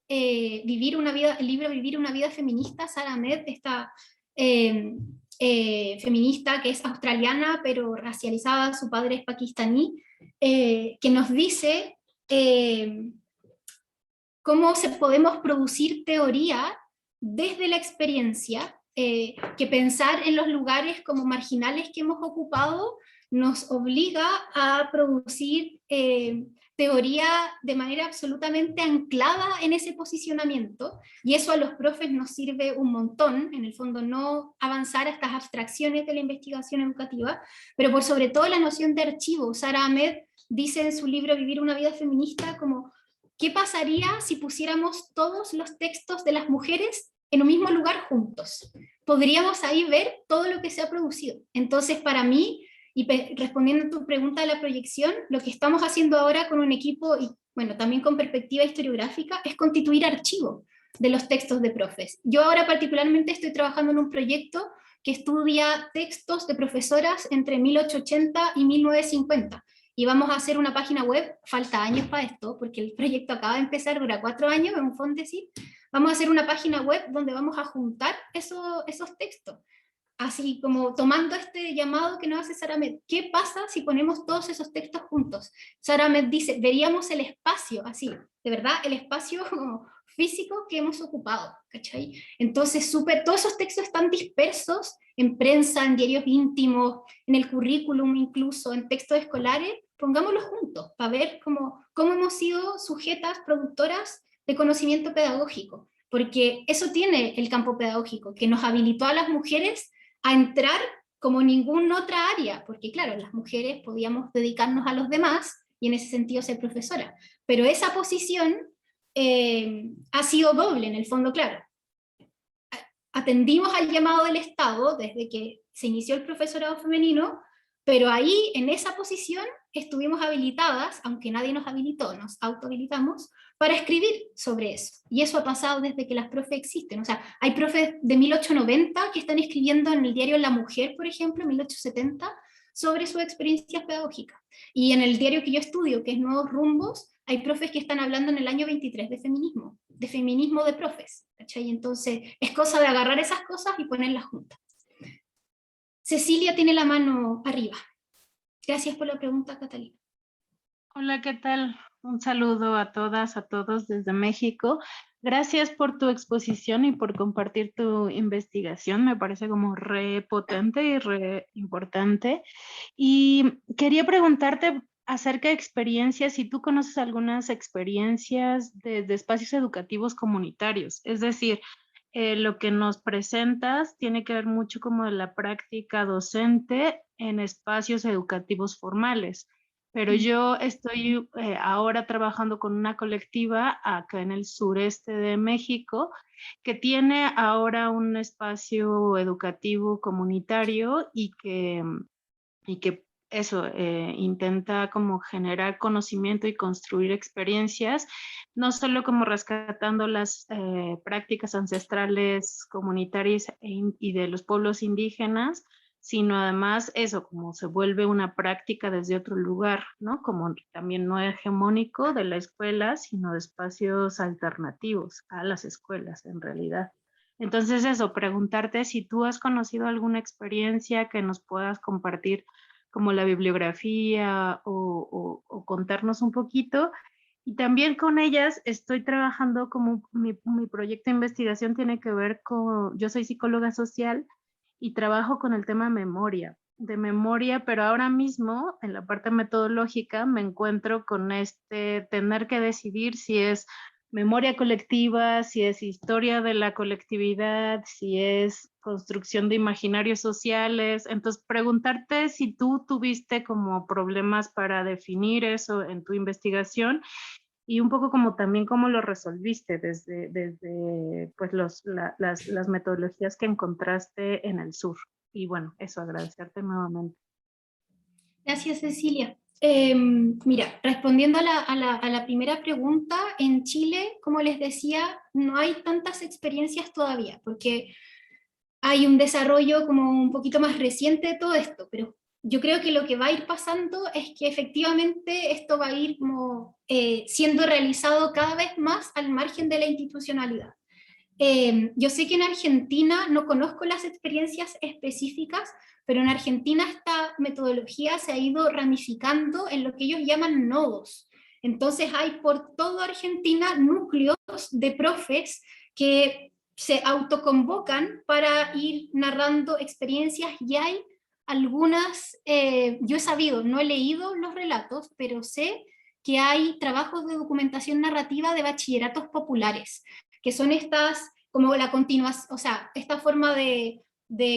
el libro Vivir una vida feminista, Sara Ahmed, esta feminista que es australiana pero racializada, su padre es pakistaní, que nos dice cómo podemos producir teoría desde la experiencia, que pensar en los lugares como marginales que hemos ocupado nos obliga a producir teoría de manera absolutamente anclada en ese posicionamiento, y eso a los profes nos sirve un montón, en el fondo no avanzar a estas abstracciones de la investigación educativa, pero por sobre todo la noción de archivo. Sara Ahmed dice en su libro Vivir una vida feminista como: ¿qué pasaría si pusiéramos todos los textos de las mujeres en un mismo lugar juntos? Podríamos ahí ver todo lo que se ha producido. Entonces, para mí, y respondiendo a tu pregunta de la proyección, lo que estamos haciendo ahora con un equipo, y bueno, también con perspectiva historiográfica, es constituir archivo de los textos de profes. Yo ahora particularmente estoy trabajando en un proyecto que estudia textos de profesoras entre 1880 y 1950, y vamos a hacer una página web. Falta años para esto, porque el proyecto acaba de empezar, dura 4 años, en un Fondesit. Vamos a hacer una página web donde vamos a juntar esos textos, así como tomando este llamado que nos hace Sara Ahmed. ¿Qué pasa si ponemos todos esos textos juntos? Sara Ahmed dice, veríamos el espacio, así, de verdad, el espacio físico que hemos ocupado, ¿cachai? Entonces, todos esos textos están dispersos en prensa, en diarios íntimos, en el currículum incluso, en textos escolares. Pongámoslos juntos para ver cómo hemos sido sujetas, productoras de conocimiento pedagógico, porque eso tiene el campo pedagógico, que nos habilitó a las mujeres a entrar como ninguna otra área, porque claro, las mujeres podíamos dedicarnos a los demás y en ese sentido ser profesora, pero esa posición ha sido doble en el fondo. Claro, atendimos al llamado del Estado desde que se inició el profesorado femenino, pero ahí en esa posición estuvimos habilitadas, aunque nadie nos habilitó, nos autohabilitamos para escribir sobre eso, y eso ha pasado desde que las profes existen. O sea, hay profes de 1890 que están escribiendo en el diario La Mujer, por ejemplo, en 1870, sobre sus experiencias pedagógicas, y en el diario que yo estudio, que es Nuevos Rumbos, hay profes que están hablando en el año 23 de feminismo de profes, ¿cachai? Entonces es cosa de agarrar esas cosas y ponerlas juntas. Cecilia tiene la mano arriba. Gracias por la pregunta, Catalina. Hola, ¿qué tal? Un saludo a todas, a todos desde México. Gracias por tu exposición y por compartir tu investigación. Me parece como re potente y re importante. Y quería preguntarte acerca de experiencias, si tú conoces algunas experiencias de espacios educativos comunitarios. Es decir, lo que nos presentas tiene que ver mucho como de la práctica docente en espacios educativos formales. pero yo estoy ahora trabajando con una colectiva acá en el sureste de México que tiene ahora un espacio educativo comunitario y que eso, intenta como generar conocimiento y construir experiencias, no solo como rescatando las prácticas ancestrales comunitarias y de los pueblos indígenas, sino además eso, como se vuelve una práctica desde otro lugar, ¿no? Como también no hegemónico de la escuela, sino de espacios alternativos a las escuelas en realidad. Entonces eso, preguntarte si tú has conocido alguna experiencia que nos puedas compartir como la bibliografía o contarnos un poquito. Y también con ellas estoy trabajando como mi proyecto de investigación tiene que ver con, yo soy psicóloga social y trabajo con el tema de memoria, pero ahora mismo en la parte metodológica me encuentro con tener que decidir si es memoria colectiva, si es historia de la colectividad, si es construcción de imaginarios sociales. Entonces, preguntarte si tú tuviste como problemas para definir eso en tu investigación y un poco como también cómo lo resolviste desde pues las metodologías que encontraste en el sur. Y bueno, eso, agradecerte nuevamente. Gracias, Cecilia. Mira, respondiendo a la primera pregunta, en Chile, como les decía, no hay tantas experiencias todavía, porque hay un desarrollo como un poquito más reciente de todo esto, pero yo creo que lo que va a ir pasando es que efectivamente esto va a ir como, siendo realizado cada vez más al margen de la institucionalidad. Yo sé que en Argentina, no conozco las experiencias específicas, pero en Argentina esta metodología se ha ido ramificando en lo que ellos llaman nodos. Entonces hay por toda Argentina núcleos de profes que se autoconvocan para ir narrando experiencias y hay algunas, yo he sabido, no he leído los relatos, pero sé que hay trabajos de documentación narrativa de bachilleratos populares, que son estas, como la continuación, o sea, esta forma de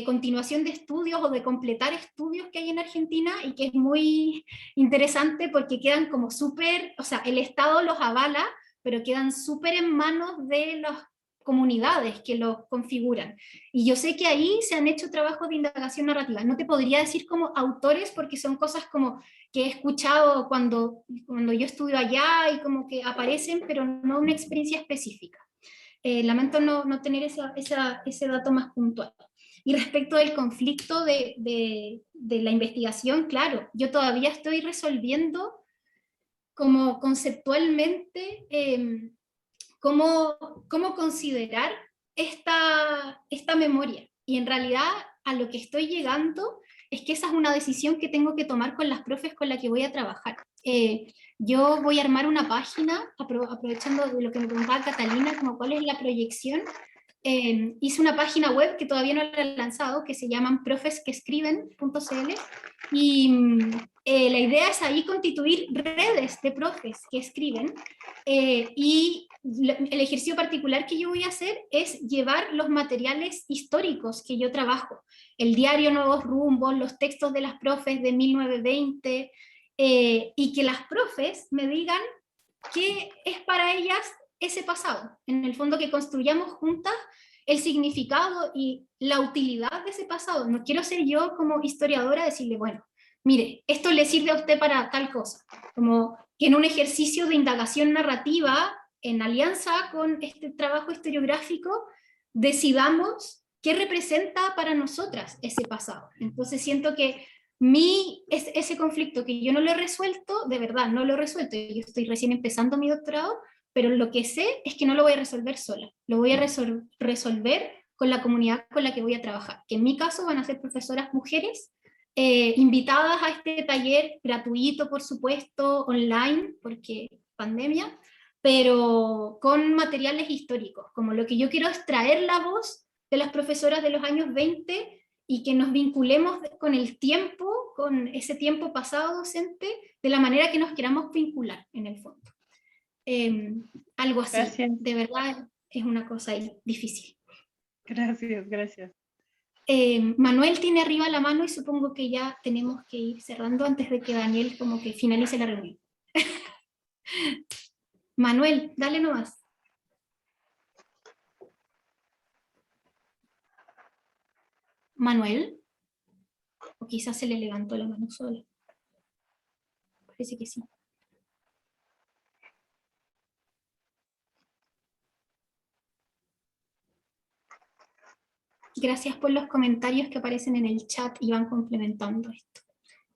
continuación de estudios o de completar estudios que hay en Argentina y que es muy interesante porque quedan como súper, o sea, el Estado los avala, pero quedan súper en manos de las comunidades que los configuran. Y yo sé que ahí se han hecho trabajos de indagación narrativa. No te podría decir como autores porque son cosas como que he escuchado cuando yo estudio allá y como que aparecen, pero no una experiencia específica. Lamento no tener ese dato más puntual. Y respecto del conflicto de la investigación, claro, yo todavía estoy resolviendo como conceptualmente cómo considerar esta memoria. Y en realidad a lo que estoy llegando es que esa es una decisión que tengo que tomar con las profes con las que voy a trabajar. Yo voy a armar una página, aprovechando de lo que me preguntaba Catalina, como cuál es la proyección. Hice una página web que todavía no la he lanzado, que se llaman profesqueescriben.cl, y la idea es ahí constituir redes de profes que escriben, y el ejercicio particular que yo voy a hacer es llevar los materiales históricos que yo trabajo, el diario Nuevos Rumbos, los textos de las profes de 1920, y que las profes me digan qué es para ellas ese pasado. En el fondo, que construyamos juntas el significado y la utilidad de ese pasado. No quiero ser yo como historiadora decirle, bueno, mire, esto le sirve a usted para tal cosa. Como que en un ejercicio de indagación narrativa, en alianza con este trabajo historiográfico, decidamos qué representa para nosotras ese pasado. Entonces siento que ese conflicto que yo no lo he resuelto, de verdad, no lo he resuelto. Yo estoy recién empezando mi doctorado, pero lo que sé es que no lo voy a resolver sola, lo voy a resolver con la comunidad con la que voy a trabajar, que en mi caso van a ser profesoras mujeres, invitadas a este taller gratuito, por supuesto, online, porque pandemia, pero con materiales históricos, como lo que yo quiero es traer la voz de las profesoras de los años 20 y que nos vinculemos con el tiempo, con ese tiempo pasado docente, de la manera que nos queramos vincular, en el fondo. Algo así. Gracias. De verdad es una cosa difícil. Gracias, gracias. Manuel tiene arriba la mano y supongo que ya tenemos que ir cerrando antes de que Daniel como que finalice la reunión. Manuel, dale nomás. Manuel, o quizás se le levantó la mano sola. Parece que sí. Gracias por los comentarios que aparecen en el chat y van complementando esto.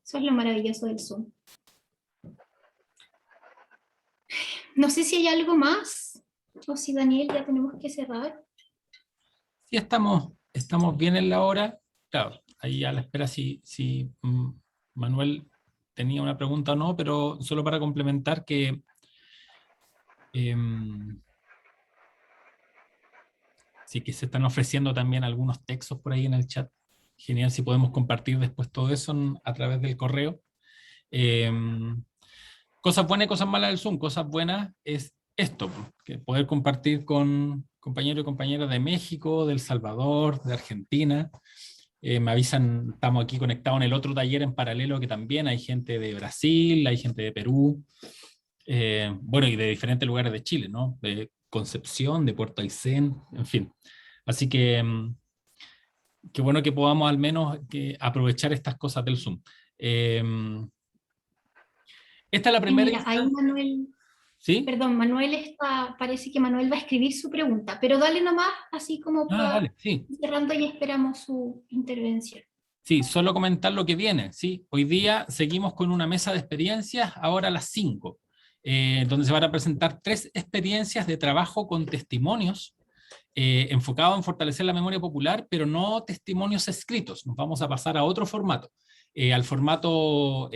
Eso es lo maravilloso del Zoom. No sé si hay algo más, o si Daniel ya tenemos que cerrar. Sí, estamos bien en la hora. Claro, ahí a la espera si Manuel tenía una pregunta o no, pero solo para complementar que sí que se están ofreciendo también algunos textos por ahí en el chat. Genial si podemos compartir después todo eso a través del correo. Cosas buenas y cosas malas del Zoom. Cosas buenas es esto, que poder compartir con compañeros y compañeras de México, de El Salvador, de Argentina. Me avisan, estamos aquí conectados en el otro taller en paralelo, que también hay gente de Brasil, hay gente de Perú, bueno, y de diferentes lugares de Chile, ¿no? De Concepción, de Puerto Aysén, en fin. Así que qué bueno que podamos al menos aprovechar estas cosas del Zoom. Esta es la primera. Mira, ahí Manuel, ¿sí? Perdón, Manuel parece que Manuel va a escribir su pregunta, pero dale nomás, así como para Dale, sí. cerrando y esperamos su intervención. Sí, solo comentar lo que viene, ¿sí? Hoy día seguimos con una mesa de experiencias, ahora a las 5, donde se van a presentar 3 experiencias de trabajo con testimonios, enfocado en fortalecer la memoria popular, pero no testimonios escritos. Nos vamos a pasar a otro formato, al formato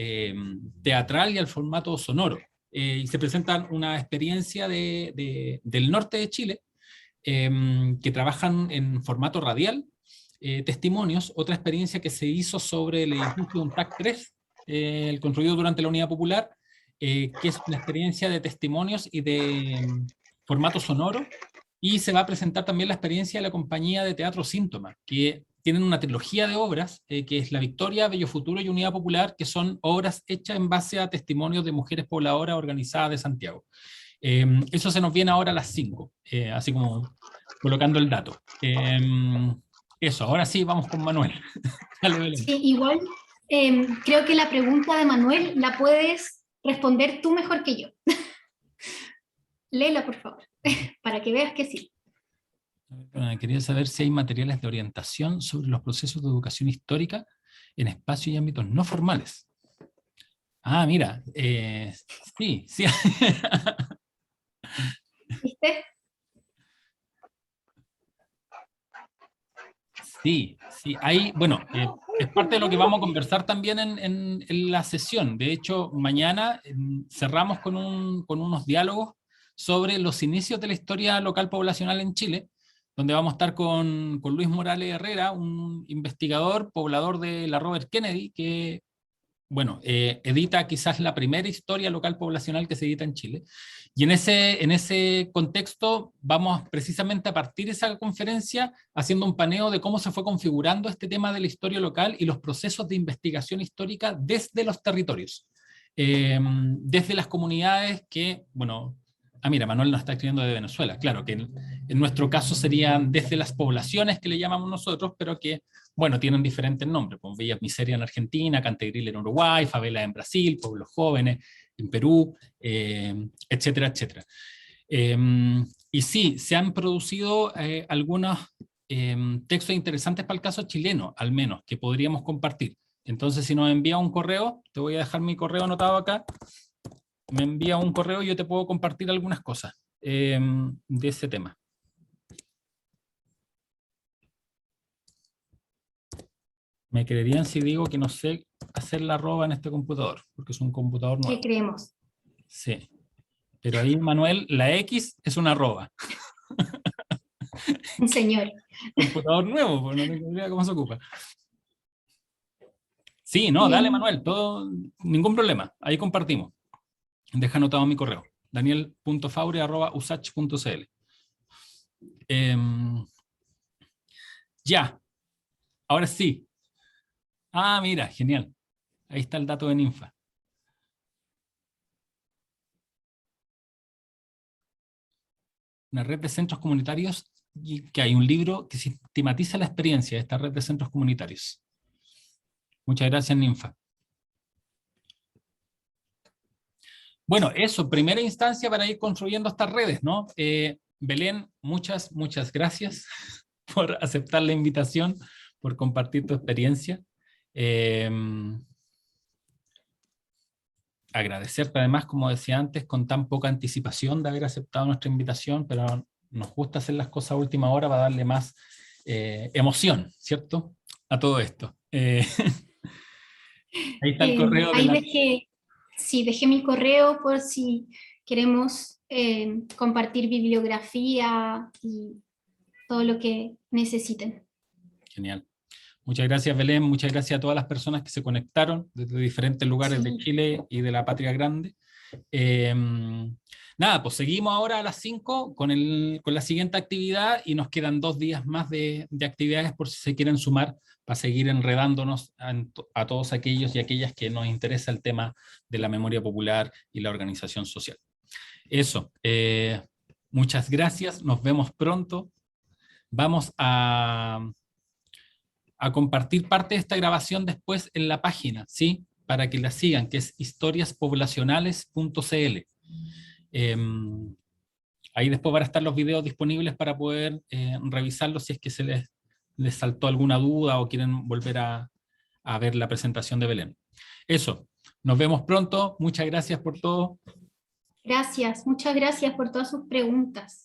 teatral y al formato sonoro. Y se presentan una experiencia del norte de Chile, que trabajan en formato radial, testimonios. Otra experiencia que se hizo sobre el edificio UNTAC 3, el construido durante la Unidad Popular, que es una experiencia de testimonios y de formato sonoro. Y se va a presentar también la experiencia de la compañía de teatro Síntoma, que tienen una trilogía de obras, que es La Victoria, Bello Futuro y Unidad Popular, que son obras hechas en base a testimonios de mujeres pobladoras organizadas de Santiago. Eso se nos viene ahora a las 5, así como colocando el dato. Eso, ahora sí, vamos con Manuel. Dale, Belén. Sí, igual creo que la pregunta de Manuel la puedes responder tú mejor que yo. Léela, por favor, para que veas que sí. Quería saber si hay materiales de orientación sobre los procesos de educación histórica en espacios y ámbitos no formales. Ah, mira, sí, sí. ¿Viste? Sí, sí, hay, bueno, es parte de lo que vamos a conversar también en la sesión. De hecho, mañana cerramos con unos diálogos sobre los inicios de la historia local poblacional en Chile, donde vamos a estar con Luis Morales Herrera, un investigador, poblador de la Robert Kennedy, que, bueno, edita quizás la primera historia local poblacional que se edita en Chile. Y en ese contexto vamos precisamente a partir de esa conferencia haciendo un paneo de cómo se fue configurando este tema de la historia local y los procesos de investigación histórica desde los territorios, desde las comunidades que, bueno, mira, Manuel nos está escribiendo de Venezuela, claro, que en nuestro caso serían desde las poblaciones que le llamamos nosotros, pero que, bueno, tienen diferentes nombres, como Villas Miseria en Argentina, Cantegril en Uruguay, Favela en Brasil, Pueblos Jóvenes en Perú, etcétera, etcétera. Y sí, se han producido algunos textos interesantes para el caso chileno, al menos, que podríamos compartir. Entonces, si nos envía un correo, te voy a dejar mi correo anotado acá, me envía un correo y yo te puedo compartir algunas cosas de ese tema. Me creerían si digo que no sé hacer la arroba en este computador, porque es un computador nuevo. ¿Qué creemos? Sí. Pero ahí, Manuel, la X es una arroba. Un señor. Computador nuevo, pues no tengo idea cómo se ocupa. Sí, no, dale, Manuel, ningún problema. Ahí compartimos. Deja anotado mi correo, daniel.faure@usach.cl. Ya. Ahora sí. Ah, mira, genial. Ahí está el dato de Ninfa. Una red de centros comunitarios, y que hay un libro que sistematiza la experiencia de esta red de centros comunitarios. Muchas gracias, Ninfa. Bueno, eso, primera instancia para ir construyendo estas redes, ¿no? Belén, muchas gracias por aceptar la invitación, por compartir tu experiencia. Agradecerte además, como decía antes, con tan poca anticipación de haber aceptado nuestra invitación, pero nos gusta hacer las cosas a última hora para darle más emoción, ¿cierto? A todo esto. Ahí está el correo. Ahí dejé mi correo por si queremos compartir bibliografía y todo lo que necesiten. Genial. Muchas gracias, Belén. Muchas gracias a todas las personas que se conectaron desde diferentes lugares de Chile y de la Patria Grande. Nada, pues seguimos ahora a las 5 con la siguiente actividad y nos quedan 2 días más de actividades por si se quieren sumar para seguir enredándonos a todos aquellos y aquellas que nos interesa el tema de la memoria popular y la organización social. Eso, muchas gracias, nos vemos pronto. Vamos a compartir parte de esta grabación después en la página, ¿sí? Para que la sigan, que es historiaspoblacionales.cl. Ahí después van a estar los videos disponibles para poder revisarlos si es que se les saltó alguna duda o quieren volver a ver la presentación de Belén. Eso, nos vemos pronto, muchas gracias por todo. Gracias, muchas gracias por todas sus preguntas.